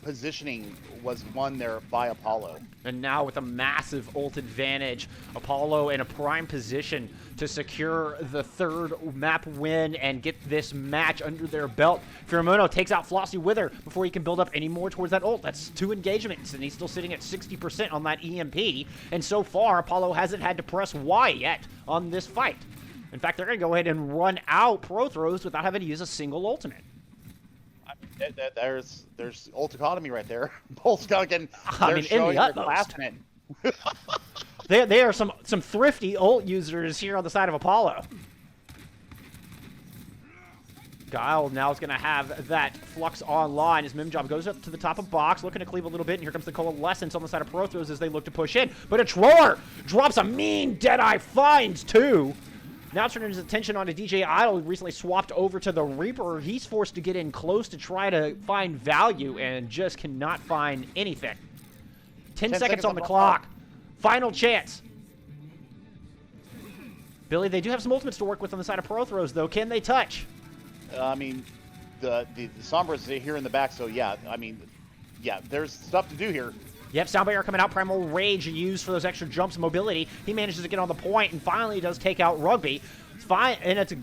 positioning was won there by Apollo. And now with a massive ult advantage, Apollo in a prime position to secure the third map win and get this match under their belt. Firamuno takes out Flossie Wither before he can build up any more towards that ult. That's 2 engagements, and he's still sitting at 60% on that EMP. And so far, Apollo hasn't had to press Y yet on this fight. In fact, they're going to go ahead and run out Prothros without having to use a single ultimate. There's ult economy right there. Bullskunk, and they're showing their classmen. They are some thrifty ult users here on the side of Apollo. Guile now is going to have that Flux online as Mimjob goes up to the top of box, looking to cleave a little bit, and here comes the Coalescence on the side of Prothros as they look to push in. But a Troar drops a mean Deadeye, finds 2. Now turning his attention onto DJ Idle, who recently swapped over to the Reaper. He's forced to get in close to try to find value and just cannot find anything. 10 seconds on the clock. Final chance. Billy, they do have some ultimates to work with on the side of Prothros, though. Can they touch? I mean, the Sombra's here in the back, so yeah, I mean, yeah, there's stuff to do here. Yep, Soundbarrier coming out. Primal Rage used for those extra jumps and mobility. He manages to get on the point and finally does take out Rugby. It's fine, and it's a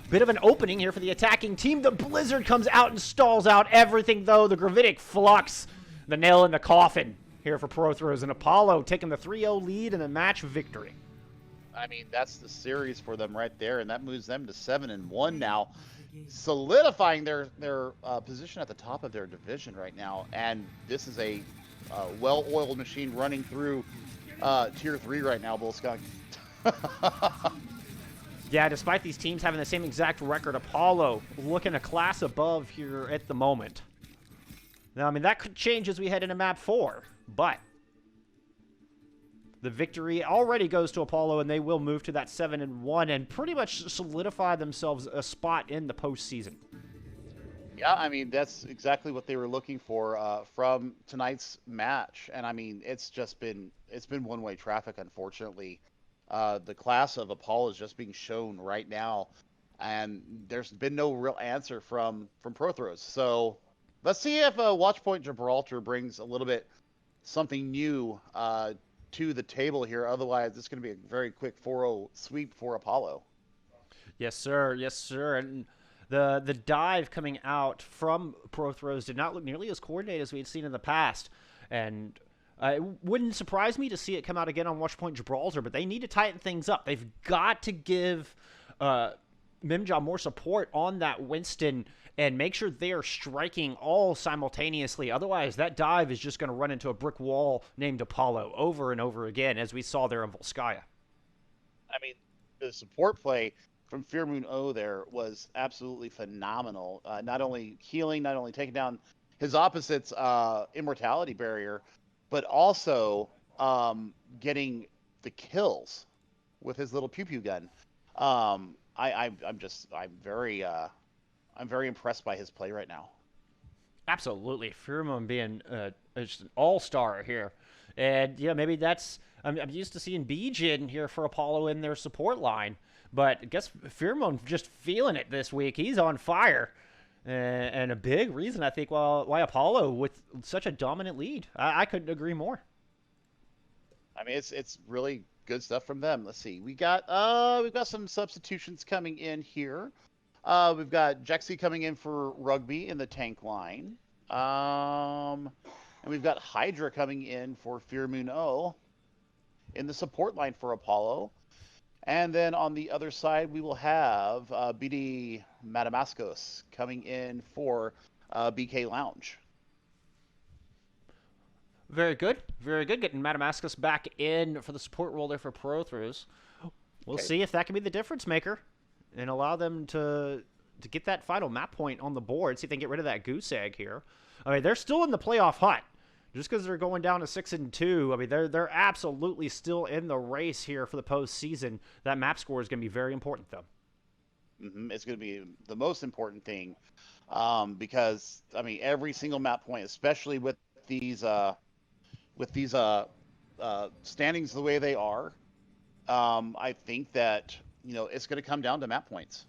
bit of an opening here for the attacking team. The Blizzard comes out and stalls out everything, though. The Gravitic Flux, the nail in the coffin here for Prothros, and Apollo taking the 3-0 lead and the match victory. I mean, that's the series for them right there, and that moves them to 7-1 now, solidifying their position at the top of their division right now. And this is a well-oiled machine running through Tier 3 right now, Bullskunk. Yeah, despite these teams having the same exact record, Apollo looking a class above here at the moment. Now, I mean, that could change as we head into Map 4, but the victory already goes to Apollo, and they will move to that 7-1 and pretty much solidify themselves a spot in the postseason. Yeah, I mean, that's exactly what they were looking for from tonight's match. And I mean, it's been one-way traffic, unfortunately. The class of Apollo is just being shown right now, and there's been no real answer from Prothros. So let's see if Watchpoint Gibraltar brings a little bit something new to the table here. Otherwise, it's going to be a very quick 4-0 sweep for Apollo. Yes, sir. Yes, sir. And The dive coming out from Prothros did not look nearly as coordinated as we had seen in the past, and it wouldn't surprise me to see it come out again on Watchpoint Gibraltar, but they need to tighten things up. They've got to give Mimja more support on that Winston and make sure they are striking all simultaneously. Otherwise, that dive is just going to run into a brick wall named Apollo over and over again, as we saw there in Volskaya. I mean, the support play from Fear Moon O there was absolutely phenomenal. Not only healing, not only taking down his opposite's immortality barrier, but also getting the kills with his little pew pew gun. I'm very impressed by his play right now. Absolutely, Fear Moon being just an all-star here, and yeah, maybe that's. I'm used to seeing Bijin here for Apollo in their support line. But I guess Fearmoon just feeling it this week. He's on fire. And a big reason, I think, why Apollo with such a dominant lead. I couldn't agree more. I mean, it's really good stuff from them. Let's see. We've got some substitutions coming in here. We've got Jexy coming in for Rugby in the tank line. And we've got Hydra coming in for Fear Moon O in the support line for Apollo. And then on the other side, we will have BD Madamascos coming in for BK Lounge. Very good. Very good. Getting Madamascos back in for the support role there for Prothros. We'll see if that can be the difference maker and allow them to get that final map point on the board, see if they can get rid of that goose egg here. I mean, they're still in the playoff hunt. Just because they're going down to 6-2, I mean, they're absolutely still in the race here for the postseason. That map score is going to be very important, though. It's going to be the most important thing because, I mean, every single map point, especially with these standings the way they are, I think that, you know, it's going to come down to map points.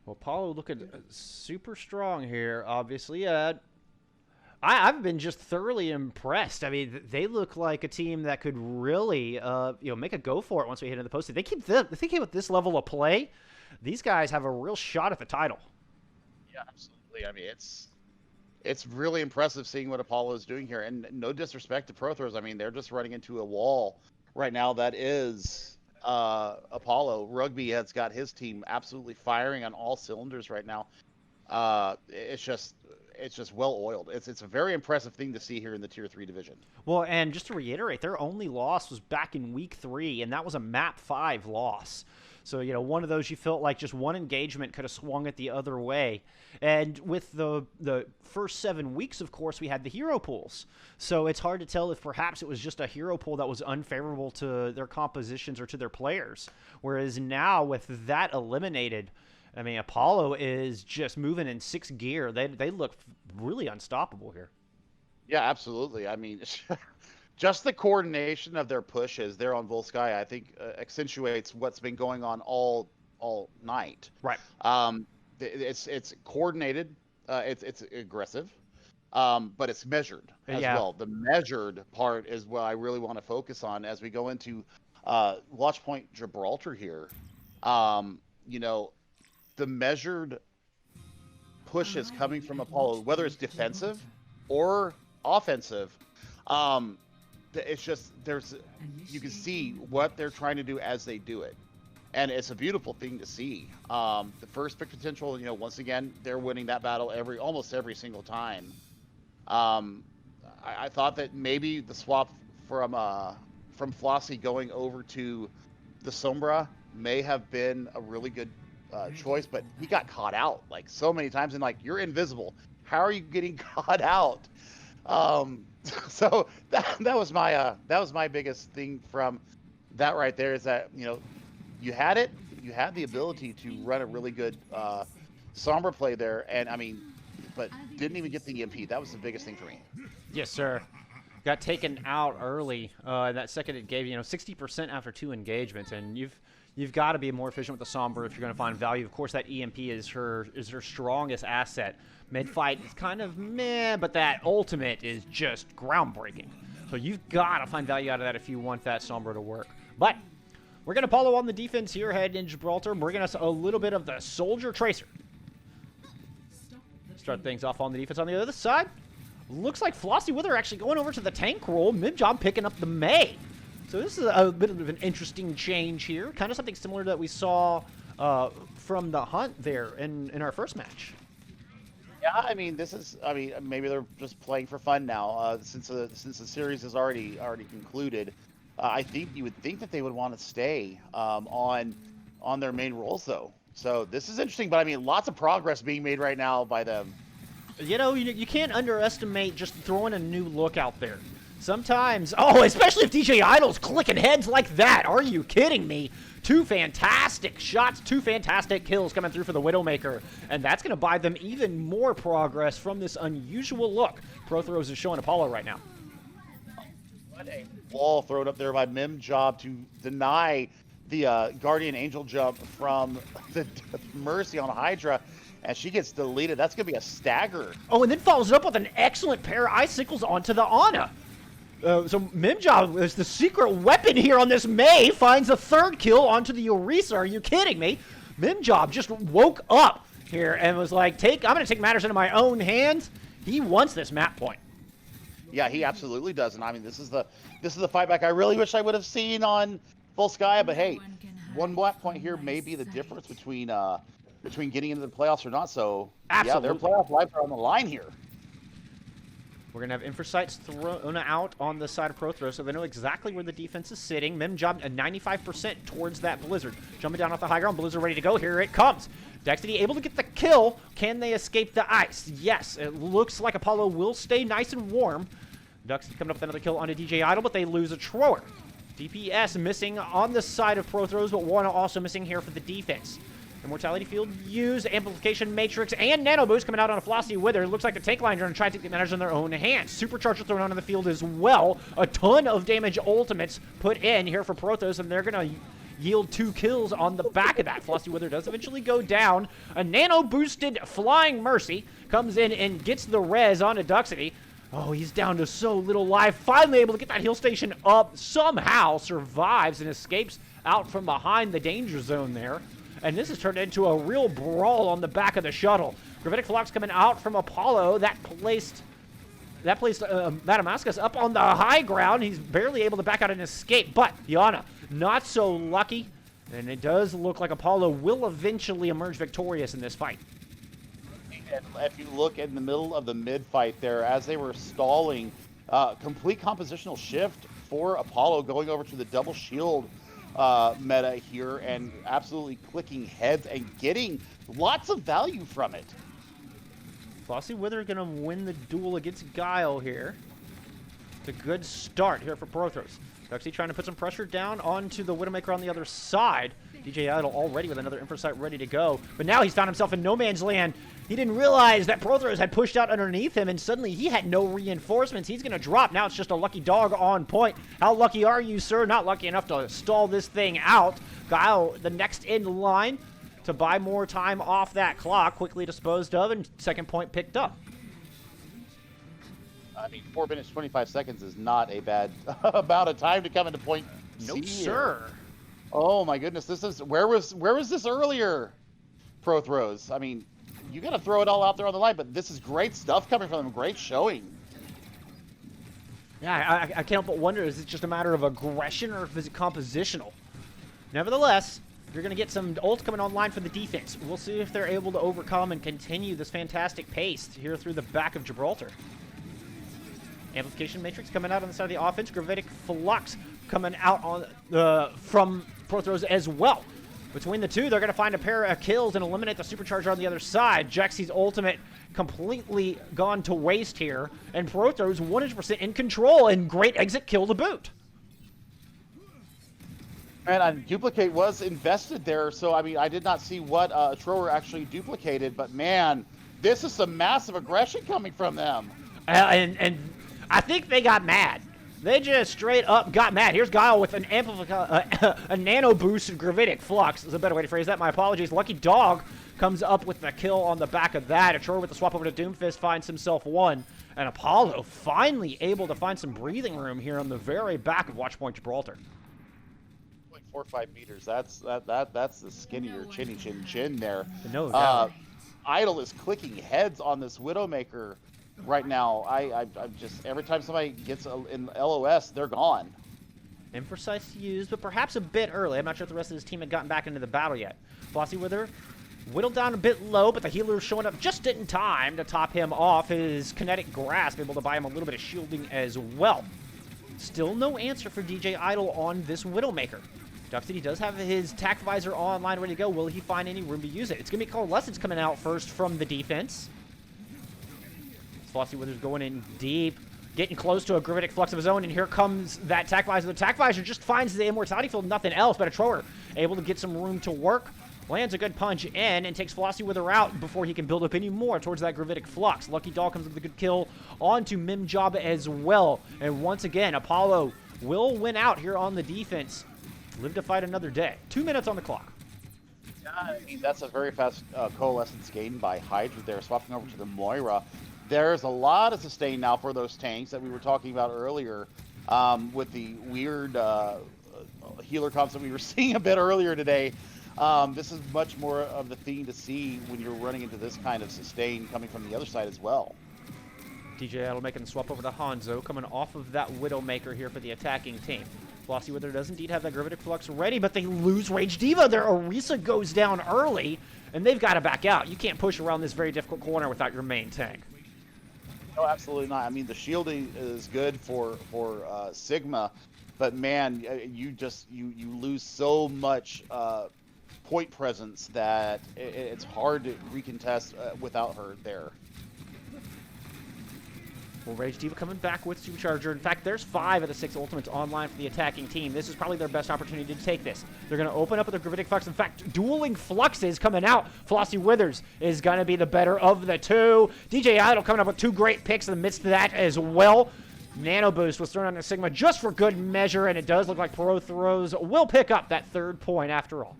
Well, Apollo looking super strong here, obviously. I've been just thoroughly impressed. I mean, they look like a team that could really, make a go for it once we hit into the postseason. They keep with this level of play, these guys have a real shot at the title. Yeah, absolutely. I mean, it's really impressive seeing what Apollo is doing here. And no disrespect to Prothros, I mean, they're just running into a wall right now that is Apollo. Rugby has got his team absolutely firing on all cylinders right now. It's just well oiled. It's a very impressive thing to see here in the Tier 3 division. Well, and just to reiterate, their only loss was back in Week 3, and that was a Map 5 loss. So, you know, one of those you felt like just one engagement could have swung it the other way. And with the first 7 weeks, of course, we had the hero pools. So it's hard to tell if perhaps it was just a hero pool that was unfavorable to their compositions or to their players. Whereas now with that eliminated, I mean, Apollo is just moving in 6th gear. They look really unstoppable here. Yeah, absolutely. I mean, just the coordination of their pushes there on Volskaya, I think, accentuates what's been going on all night. Right. It's coordinated. It's aggressive, but it's measured as well. The measured part is what I really want to focus on as we go into Watchpoint Gibraltar here. You know, the measured pushes coming from Apollo, whether it's defensive or offensive, it's just you can see what they're trying to do as they do it, and it's a beautiful thing to see. The first pick potential, you know, once again they're winning that battle almost every single time. I thought that maybe the swap from Flossie going over to the Sombra may have been a really good choice, but he got caught out like so many times, and like, you're invisible. How are you getting caught out? So that was my biggest thing from that right there, is that, you know, you had the ability to run a really good Sombra play there, and I mean, but didn't even get the EMP. That was the biggest thing for me. Yes, sir. Got taken out early. That second it gave, 60% after 2 engagements, and you've got to be more efficient with the Sombra if you're going to find value. Of course, that EMP is her strongest asset. Mid-fight is kind of meh, but that ultimate is just groundbreaking. So you've got to find value out of that if you want that Sombra to work. But We're going to Apollo on the defense here, heading in Gibraltar, bringing us a little bit of the Soldier Tracer. Start things off on the defense on the other side. Looks like Flossie Wither actually going over to the tank role. Mibjob picking up the May. So this is a bit of an interesting change here. Kind of something similar that we saw from the Hunt there in our first match. Yeah, I mean, maybe they're just playing for fun now. Since the series is already concluded, I think you would think that they would want to stay on their main roles, though. So this is interesting, but I mean, lots of progress being made right now by them. You know, you can't underestimate just throwing a new look out there. Sometimes, especially if DJ Idol's clicking heads like that. Are you kidding me? 2 fantastic shots, 2 fantastic kills coming through for the Widowmaker. And that's going to buy them even more progress from this unusual look Prothros is showing Apollo right now. What a wall thrown up there by Mibjob to deny the Guardian Angel jump from the Mercy on Hydra, and she gets deleted. That's going to be a stagger. Oh, and then follows it up with an excellent pair of icicles onto the Ana. So Mibjob is the secret weapon here on this May, finds a 3rd kill onto the Orisa. Are you kidding me? Mibjob just woke up here and was like, I'm going to take matters into my own hands. He wants this map point. Yeah, he absolutely does. And I mean, this is the fight back I really wish I would have seen on Full Sky, but hey, 1 black point here may be the difference between getting into the playoffs or not. So absolutely. Yeah, their playoff lives are on the line here. We're going to have Infrasights thrown out on the side of Prothros, so they know exactly where the defense is sitting. Mibjob at 95% towards that Blizzard. Jumping down off the high ground, Blizzard ready to go. Here it comes. Dexity able to get the kill. Can they escape the ice? Yes, it looks like Apollo will stay nice and warm. Duxity coming up with another kill onto DJ Idol, but they lose a Trower. DPS missing on the side of Prothros, but one also missing here for the defense. Immortality Field used, Amplification Matrix, and Nano Boost coming out on a Flossie Wither. It looks like the tank line are going to try to get matters in their own hands. Supercharger thrown on the field as well. A ton of damage ultimates put in here for Prothos, and they're going to yield 2 kills on the back of that. Flossie Wither does eventually go down. A Nano-boosted Flying Mercy comes in and gets the res onto Duxity. Oh, he's down to so little life. Finally able to get that heal station up. Somehow survives and escapes out from behind the danger zone there. And this has turned into a real brawl on the back of the shuttle. Gravitic Flux coming out from Apollo. That placed Matamascus up on the high ground. He's barely able to back out and escape. But Yana, not so lucky. And it does look like Apollo will eventually emerge victorious in this fight. And if you look in the middle of the mid-fight there, as they were stalling, complete compositional shift for Apollo going over to the double shield meta here and absolutely clicking heads and getting lots of value from it. Flossie Wither going to win the duel against Guile here. It's a good start here for Prothros. Duxie trying to put some pressure down onto the Widowmaker on the other side. DJ Idol already with another Infrasight ready to go. But now he's found himself in no man's land. He didn't realize that Prothros had pushed out underneath him, and suddenly he had no reinforcements. He's going to drop. Now it's just a lucky dog on point. How lucky are you, sir? Not lucky enough to stall this thing out. Guile, the next in line to buy more time off that clock. Quickly disposed of, and 2nd point picked up. I mean, 4 minutes, 25 seconds is not a bad amount of time to come into point Nope, C sir. Here. Oh my goodness, this is where was this earlier, Prothros? I mean, you got to throw it all out there on the line, but this is great stuff coming from them. Great showing. Yeah, I can't help but wonder, is it just a matter of aggression or is it compositional? Nevertheless, you're going to get some ult coming online for the defense. We'll see if they're able to overcome and continue this fantastic pace here through the back of Gibraltar. Amplification Matrix coming out on the side of the offense. Gravitic Flux coming out on from Prothros as well. Between the two, they're going to find a pair of kills and eliminate the Supercharger on the other side. Jaxie's ultimate completely gone to waste here. And Prothros 100% in control, and great exit kill to boot. And Duplicate was invested there, so I mean, I did not see what Trower actually duplicated, but man, this is some massive aggression coming from them. And I think they got mad. They just straight up got mad. Here's Guile with an a nano boost and Gravitic Flux is a better way to phrase that. My apologies. Lucky Dog comes up with the kill on the back of that. A Trower with the swap over to Doomfist finds himself one. And Apollo finally able to find some breathing room here on the very back of Watchpoint Gibraltar. 4 or 5 meters. That's the skin of your chin there. No doubt. Idle is clicking heads on this Widowmaker right now. I'm just, every time somebody gets in LOS, they're gone. Imprecise use, but perhaps a bit early. I'm not sure if the rest of his team had gotten back into the battle yet. Flossy Wither whittled down a bit low, but the healer showing up just in time to top him off. His kinetic grasp able to buy him a little bit of shielding as well. Still no answer for DJ Idle on this Widowmaker. Duck City does have his tac visor online ready to go. Will he find any room to use it? It's going to be Coalescence coming out first from the defense. Flossy Wither's going in deep, getting close to a gravitic flux of his own, and here comes that tac visor. The tac visor just finds the immortality field, nothing else, but a Trower able to get some room to work. Lands a good punch in and takes Flossy Wither out before he can build up any more towards that gravitic flux. Lucky Doll comes with a good kill onto Mim Job as well. And once again, Apollo will win out here on the defense. Live to fight another day. 2 minutes on the clock. Yeah, I mean, that's a very fast Coalescence gain by Hydra there, swapping over to the Moira. There's a lot of sustain now for those tanks that we were talking about earlier with the weird healer comps that we were seeing a bit earlier today. This is much more of the thing to see when you're running into this kind of sustain coming from the other side as well. DJ Idle making the swap over to Hanzo, coming off of that Widowmaker here for the attacking team. Flossy Wither does indeed have that Gravitic Flux ready, but they lose Rage Diva. Their Orisa goes down early, and they've got to back out. You can't push around this very difficult corner without your main tank. No, absolutely not. I mean, the shielding is good for Sigma, but man, you lose so much point presence that it's hard to recontest without her there. Well, Rage Diva coming back with Supercharger. In fact, there's 5 of the 6 ultimates online for the attacking team. This is probably their best opportunity to take this. They're going to open up with a Gravitic Flux. In fact, dueling Fluxes coming out. Flossy Withers is going to be the better of the two. DJ Idle coming up with 2 great picks in the midst of that as well. Nano Boost was thrown on the Sigma just for good measure, and it does look like Pro Throws will pick up that 3rd point after all.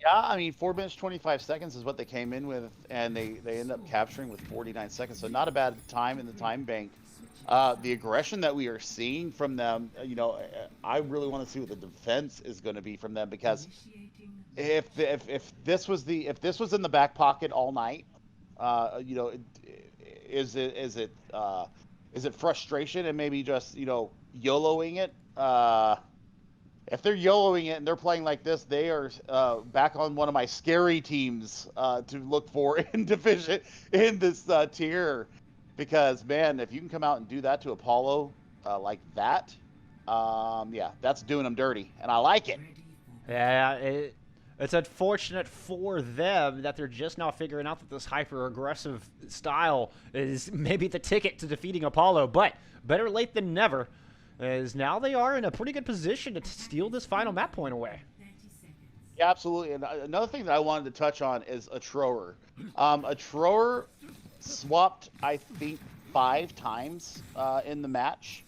Yeah, I mean, 4 minutes, 25 seconds is what they came in with, and they end up capturing with 49 seconds. So not a bad time in the time bank. The aggression that we are seeing from them, you know, I really want to see what the defense is going to be from them, because if this was in the back pocket all night, you know, is it frustration and maybe just, you know, YOLOing it? If they're YOLOing it and they're playing like this, they are back on one of my scary teams to look for in division in this tier. Because man, if you can come out and do that to Apollo like that, yeah, that's doing them dirty, and I like it. Yeah, it's unfortunate for them that they're just now figuring out that this hyper-aggressive style is maybe the ticket to defeating Apollo, but better late than never, as now they are in a pretty good position to steal this final map point away. Yeah, absolutely. And another thing that I wanted to touch on is a Trower. A Trower swapped, I think, 5 times in the match,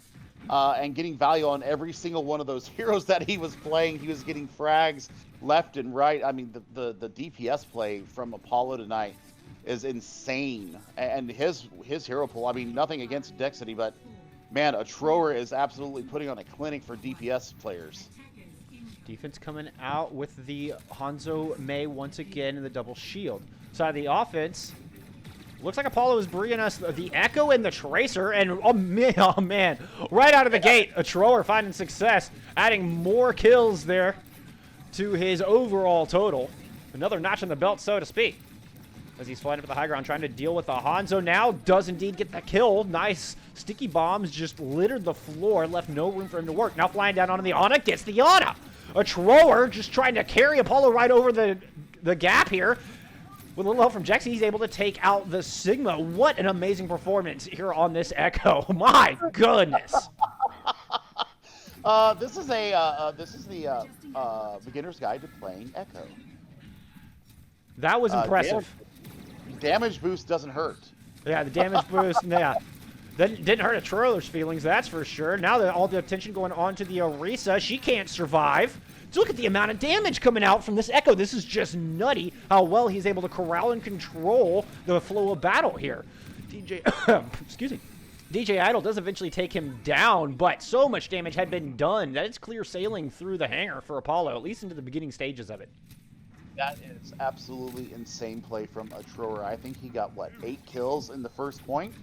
and getting value on every single one of those heroes that he was playing. He was getting frags left and right. I mean, the DPS play from Apollo tonight is insane. And his hero pool, I mean, nothing against Dexity, but man, a Trower is absolutely putting on a clinic for DPS players. Defense coming out with the Hanzo Mei once again in the double shield. Side of the offense, looks like Apollo is bringing us the Echo and the Tracer, and oh man, right out of the gate, a Trower finding success, adding more kills there to his overall total. Another notch in the belt, so to speak. As he's flying up to the high ground, trying to deal with the Hanzo now, does indeed get the kill. Nice sticky bombs just littered the floor, left no room for him to work. Now flying down onto the Ana, gets the Ana. A Trower just trying to carry Apollo right over the gap here. With a little help from Jexy, he's able to take out the Sigma. What an amazing performance here on this Echo. My goodness. This is the beginner's guide to playing Echo. That was impressive. Damage boost doesn't hurt. Yeah, the damage boost, yeah. Didn't hurt a Troller's feelings, that's for sure. Now that all the attention going on to the Orisa, she can't survive. So look at the amount of damage coming out from this Echo. This is just nutty how well he's able to corral and control the flow of battle here. DJ, excuse me. DJ Idol does eventually take him down, but so much damage had been done that it's clear sailing through the hangar for Apollo, at least into the beginning stages of it. That is absolutely insane play from a thrower. I think he got, what, 8 kills in the first point?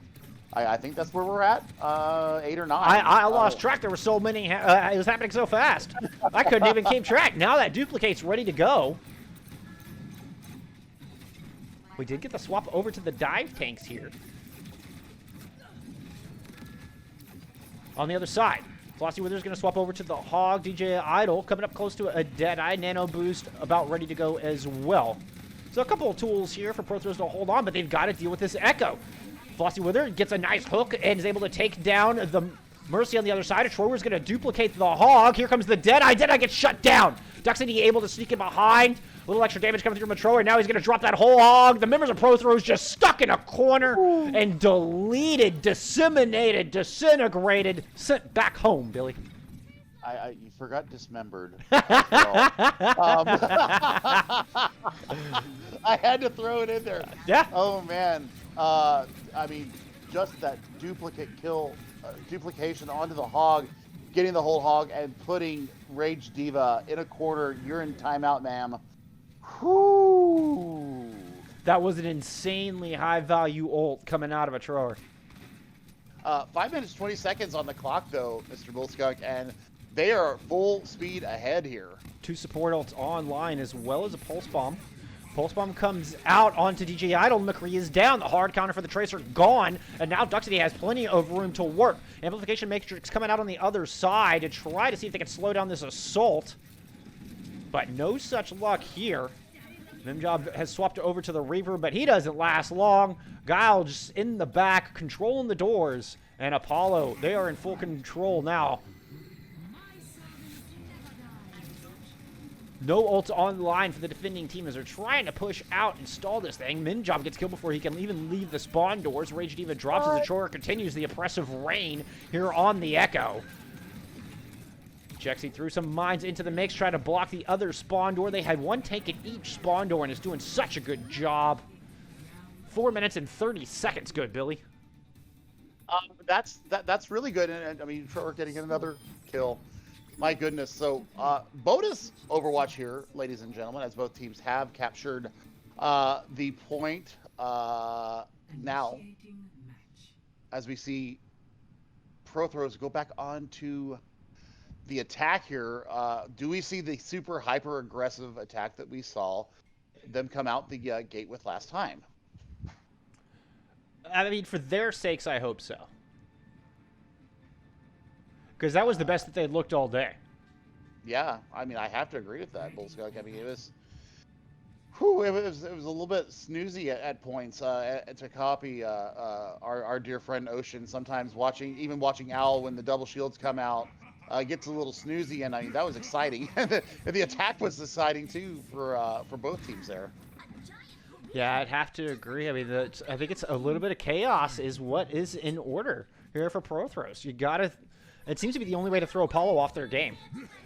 I think that's where we're at, 8 or 9. I lost track. There were so many. It was happening so fast. I couldn't even keep track. Now that duplicate's ready to go. We did get the swap over to the dive tanks here. On the other side, Flossie Wither's going to swap over to the Hog. DJ Idol coming up close to a Deadeye. Nano Boost about ready to go as well. So a couple of tools here for Prothros to hold on, but they've got to deal with this Echo. Flossie Wither gets a nice hook and is able to take down the Mercy on the other side. A Trower's going to duplicate the Hog. Here comes the Deadeye. Deadeye gets shut down. Duxity able to sneak in behind. A little extra damage coming through from the Trower. Now he's going to drop that whole Hog. The members of Prothros just stuck in a corner and deleted, disseminated, disintegrated, sent back home, Billy. You forgot dismembered. I had to throw it in there. Yeah. Oh, man. I mean, just that duplication onto the Hog, getting the whole Hog, and putting Rage Diva in a corner. You're in timeout, ma'am. Whoo! That was an insanely high-value ult coming out of a Trower. 5 minutes, 20 seconds on the clock, though, Mr. Bullskunk, and they are full speed ahead here. 2 support ults online as well as a Pulse Bomb. Pulse Bomb comes out onto DJ Idol. McCree is down. The hard counter for the Tracer gone. And now Duxity has plenty of room to work. Amplification Matrix coming out on the other side to try to see if they can slow down this assault. But no such luck here. Mimjob has swapped over to the Reaver, but he doesn't last long. Guile just in the back, controlling the doors. And Apollo, they are in full control now. No ults online for the defending team as they're trying to push out and stall this thing. Minjob gets killed before he can even leave the spawn doors. Rage Diva drops as the Trower continues the oppressive rain here on the Echo. Jexy threw some mines into the mix, trying to block the other spawn door. They had one tank in each spawn door and is doing such a good job. 4 minutes and 30 seconds good, Billy. That's really good. And I mean, Trower getting another kill. My goodness. So, bonus Overwatch here, ladies and gentlemen, as both teams have captured the point. Now, as we see Prothros go back onto the attack here, do we see the super hyper aggressive attack that we saw them come out the gate with last time? I mean, for their sakes, I hope so. Because that was the best that they looked all day. Yeah, I mean, I have to agree with that, Bullskunk. I mean, it was a little bit snoozy at points. To copy our dear friend Ocean, sometimes even watching Owl when the double shields come out, gets a little snoozy, and I mean that was exciting. The attack was exciting too for both teams there. Yeah, I'd have to agree. I mean, I think it's a little bit of chaos is what is in order here for Prothros. You gotta. It seems to be the only way to throw Apollo off their game.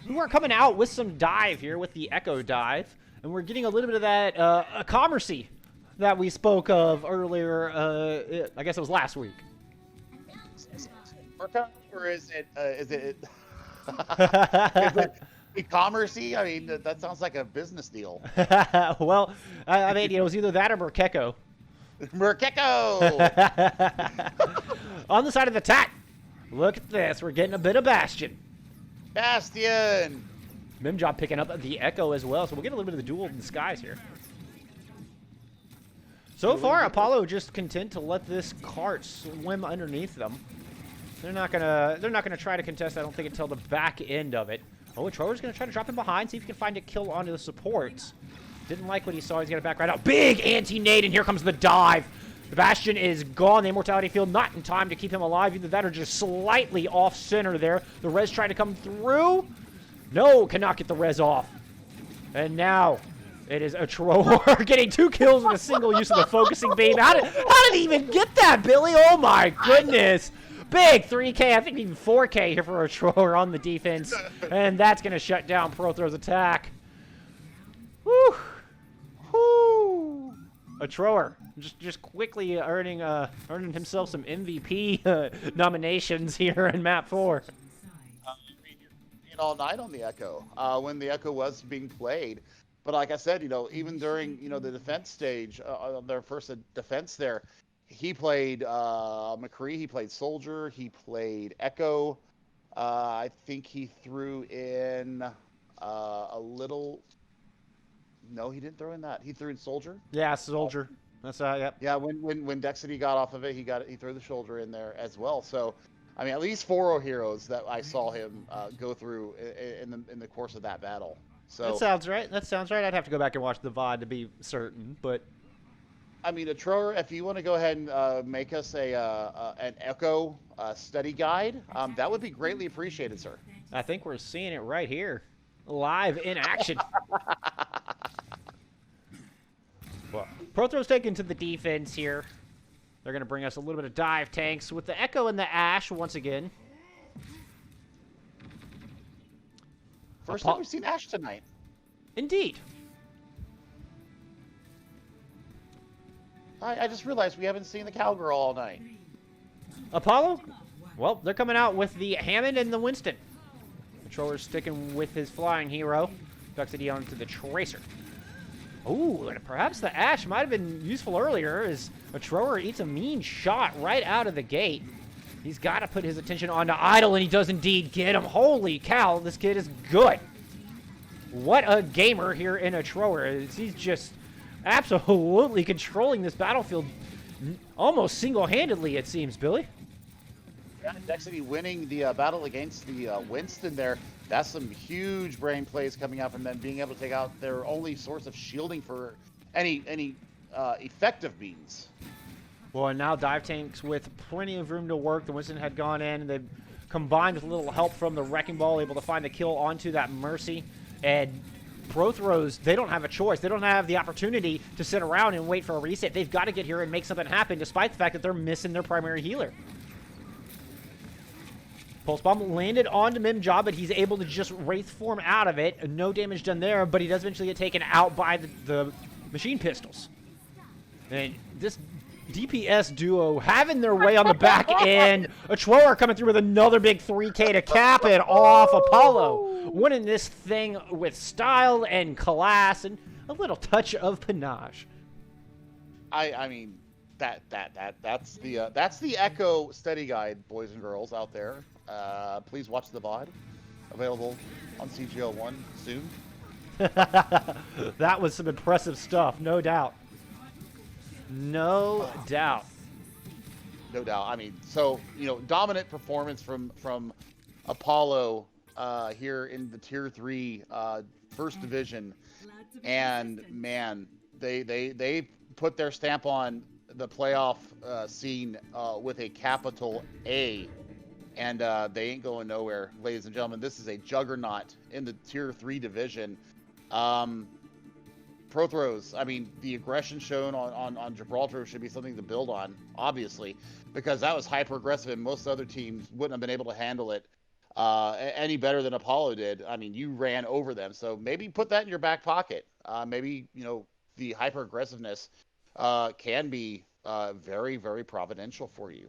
We are coming out with some dive here with the Echo dive, and we're getting a little bit of that commercy that we spoke of earlier. I guess it was last week. Or is it e-commerce-y? I mean, that sounds like a business deal. Well, I mean, it was either that or Murkeko. Murkeko! On the side of the attack. Look at this. We're getting a bit of Bastion. Bastion! Mimjob picking up the Echo as well, so we'll get a little bit of the duel in the skies here. So far, Apollo just content to let this cart swim underneath them. They're not gonna try to contest, I don't think, until the back end of it. Oh, Trower's gonna try to drop in behind, see if he can find a kill onto the supports. Didn't like what he saw. He's gonna back right out. Big anti-nade, and here comes the dive. The Bastion is gone. The Immortality Field not in time to keep him alive. Either that or just slightly off-center there. The res trying to come through. No, cannot get the res off. And now it is a Trower getting 2 kills with a single use of the focusing beam. How did he even get that, Billy? Oh my goodness. Big 3K, I think even 4K here for a Trower on the defense. And that's going to shut down Prothros' attack. Whew. Whew. A Trower just quickly earning himself some MVP nominations here in Map 4. All night on the Echo when the Echo was being played. But like I said, even during the defense stage, their first defense there, he played McCree, he played Soldier, he played Echo. I think he threw in a little. No, he didn't throw in that. He threw in Soldier. Yeah, Soldier. That's yep. Yeah, when Dexity got off of it, he threw the Soldier in there as well. So, I mean, at least 4 heroes that I saw him go through in the course of that battle. So that sounds right. That sounds right. I'd have to go back and watch the VOD to be certain, but I mean, a Trower, if you want to go ahead and make us an Echo study guide, that would be greatly appreciated, sir. I think we're seeing it right here, live in action. Well, Prothro's taken to the defense here. They're going to bring us a little bit of dive tanks with the Echo and the Ash once again. First time we've seen Ash tonight. Indeed. I just realized we haven't seen the Cowgirl all night. Apollo? Well, they're coming out with the Hammond and the Winston. The Troller's sticking with his flying hero. Duxity onto the Tracer. Ooh, and perhaps the Ash might have been useful earlier as a Trower eats a mean shot right out of the gate. He's got to put his attention onto Idle, and he does indeed get him. Holy cow, this kid is good. What a gamer here in a Trower. He's just absolutely controlling this battlefield almost single-handedly, it seems, Billy. Yeah, Dexity winning the battle against the Winston there. That's some huge brain plays coming out from them, being able to take out their only source of shielding for any effective means. Well, and now dive tanks with plenty of room to work. The Winston had gone in, and they combined with a little help from the Wrecking Ball, able to find the kill onto that Mercy. And Prothros, they don't have a choice. They don't have the opportunity to sit around and wait for a reset. They've got to get here and make something happen, despite the fact that they're missing their primary healer. Pulse Bomb landed onto Mimjob, but he's able to just Wraith form out of it. No damage done there, but he does eventually get taken out by the machine pistols. And this DPS duo having their way on the back end. A Trower coming through with another big 3K to cap it off. Apollo winning this thing with style and class and a little touch of panache. I mean, that's the Echo study guide, boys and girls out there. Please watch the VOD, available on CGL1 soon. That was some impressive stuff, no doubt. No doubt. No doubt. I mean, so, dominant performance from Apollo here in the Tier 3 First Division. And, man, they put their stamp on the playoff scene with a capital A. And they ain't going nowhere, ladies and gentlemen. This is a juggernaut in the Tier 3 division. Prothros, I mean, the aggression shown on Gibraltar should be something to build on, obviously, because that was hyper-aggressive and most other teams wouldn't have been able to handle it any better than Apollo did. I mean, you ran over them, so maybe put that in your back pocket. Maybe, the hyper-aggressiveness can be very, very providential for you.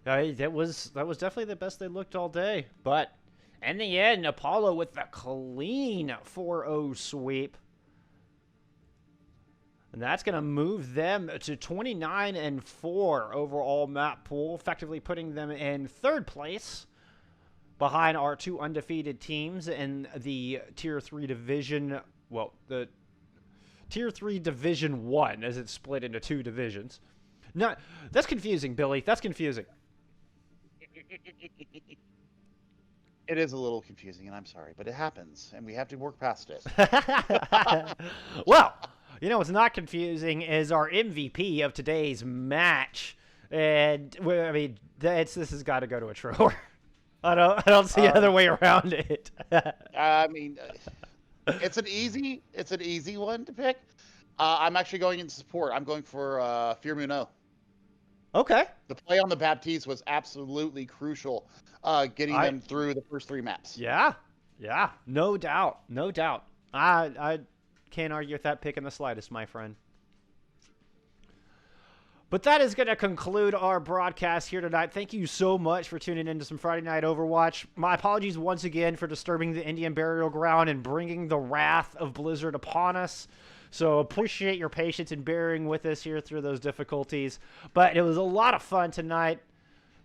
That was definitely the best they looked all day, but in the end, Apollo with the clean 4-0 sweep. And that's going to move them to 29-4 overall map pool, effectively putting them in third place behind our two undefeated teams in the Tier 3 Division, well, the Tier 3 Division 1, as it's split into two divisions. No, that's confusing, Billy. That's confusing. It is a little confusing, and I'm sorry, but it happens, and we have to work past it. Well, what's not confusing is our MVP of today's match, and I mean, this has got to go to a Trower. I don't see other way around it. I mean, it's an easy one to pick. I'm actually going in support. I'm going for Firmuno. Okay. The play on the Baptiste was absolutely crucial, getting them through the first 3 maps. Yeah, no doubt. I can't argue with that pick in the slightest, my friend. But that is going to conclude our broadcast here tonight. Thank you so much for tuning in to some Friday Night Overwatch. My apologies once again for disturbing the Indian burial ground and bringing the wrath of Blizzard upon us. So appreciate your patience in bearing with us here through those difficulties. But it was a lot of fun tonight.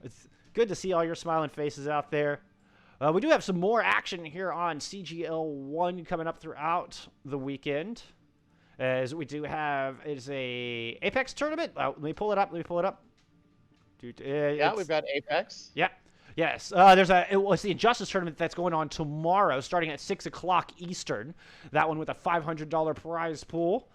It's good to see all your smiling faces out there. We do have some more action here on CGL1 coming up throughout the weekend. As we do have, it's a Apex tournament. Let me pull it up. Yeah, we've got Apex. Yeah. Yes. It's the Injustice tournament that's going on tomorrow, starting at 6 o'clock Eastern. That one with a $500 prize pool.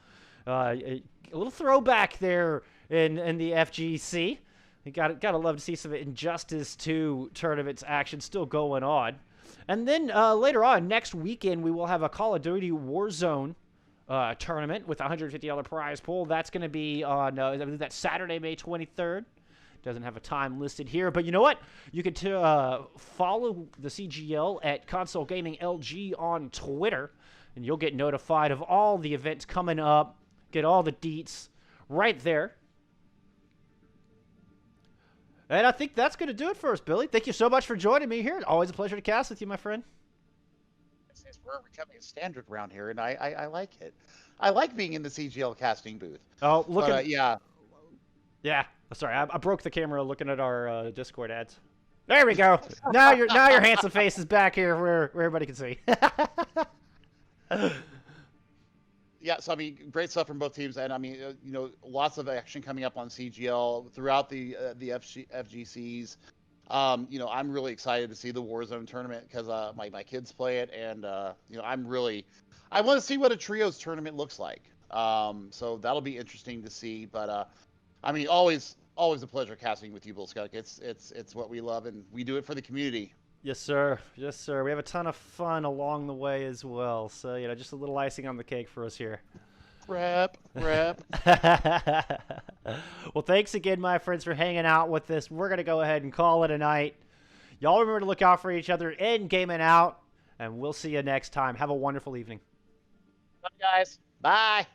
A little throwback there in the FGC. You gotta love to see some Injustice 2 tournaments action still going on. And then later on, next weekend, we will have a Call of Duty Warzone tournament with a $150 prize pool. That's going to be on that Saturday, May 23rd. Doesn't have a time listed here, but you know what? You can follow the CGL at Console Gaming LG on Twitter, and you'll get notified of all the events coming up. Get all the deets right there. And I think that's going to do it for us, Billy. Thank you so much for joining me here. Always a pleasure to cast with you, my friend. We're becoming a standard around here, and I like it. I like being in the CGL casting booth. Oh, look at yeah. Yeah. Sorry, I broke the camera looking at our Discord ads. There we go. now your handsome face is back here where everybody can see. Yeah, so I mean, great stuff from both teams, and I mean, lots of action coming up on CGL throughout the FGCs. I'm really excited to see the Warzone tournament because my kids play it, and I want to see what a trios tournament looks like. So that'll be interesting to see. But I mean, always a pleasure casting with you, Bullskunk. It's what we love, and we do it for the community. Yes, sir. Yes, sir. We have a ton of fun along the way as well. So just a little icing on the cake for us here. Rep. Well, thanks again, my friends, for hanging out with us. We're going to go ahead and call it a night. Y'all remember to look out for each other in, game, and out, and we'll see you next time. Have a wonderful evening. Bye, guys. Bye.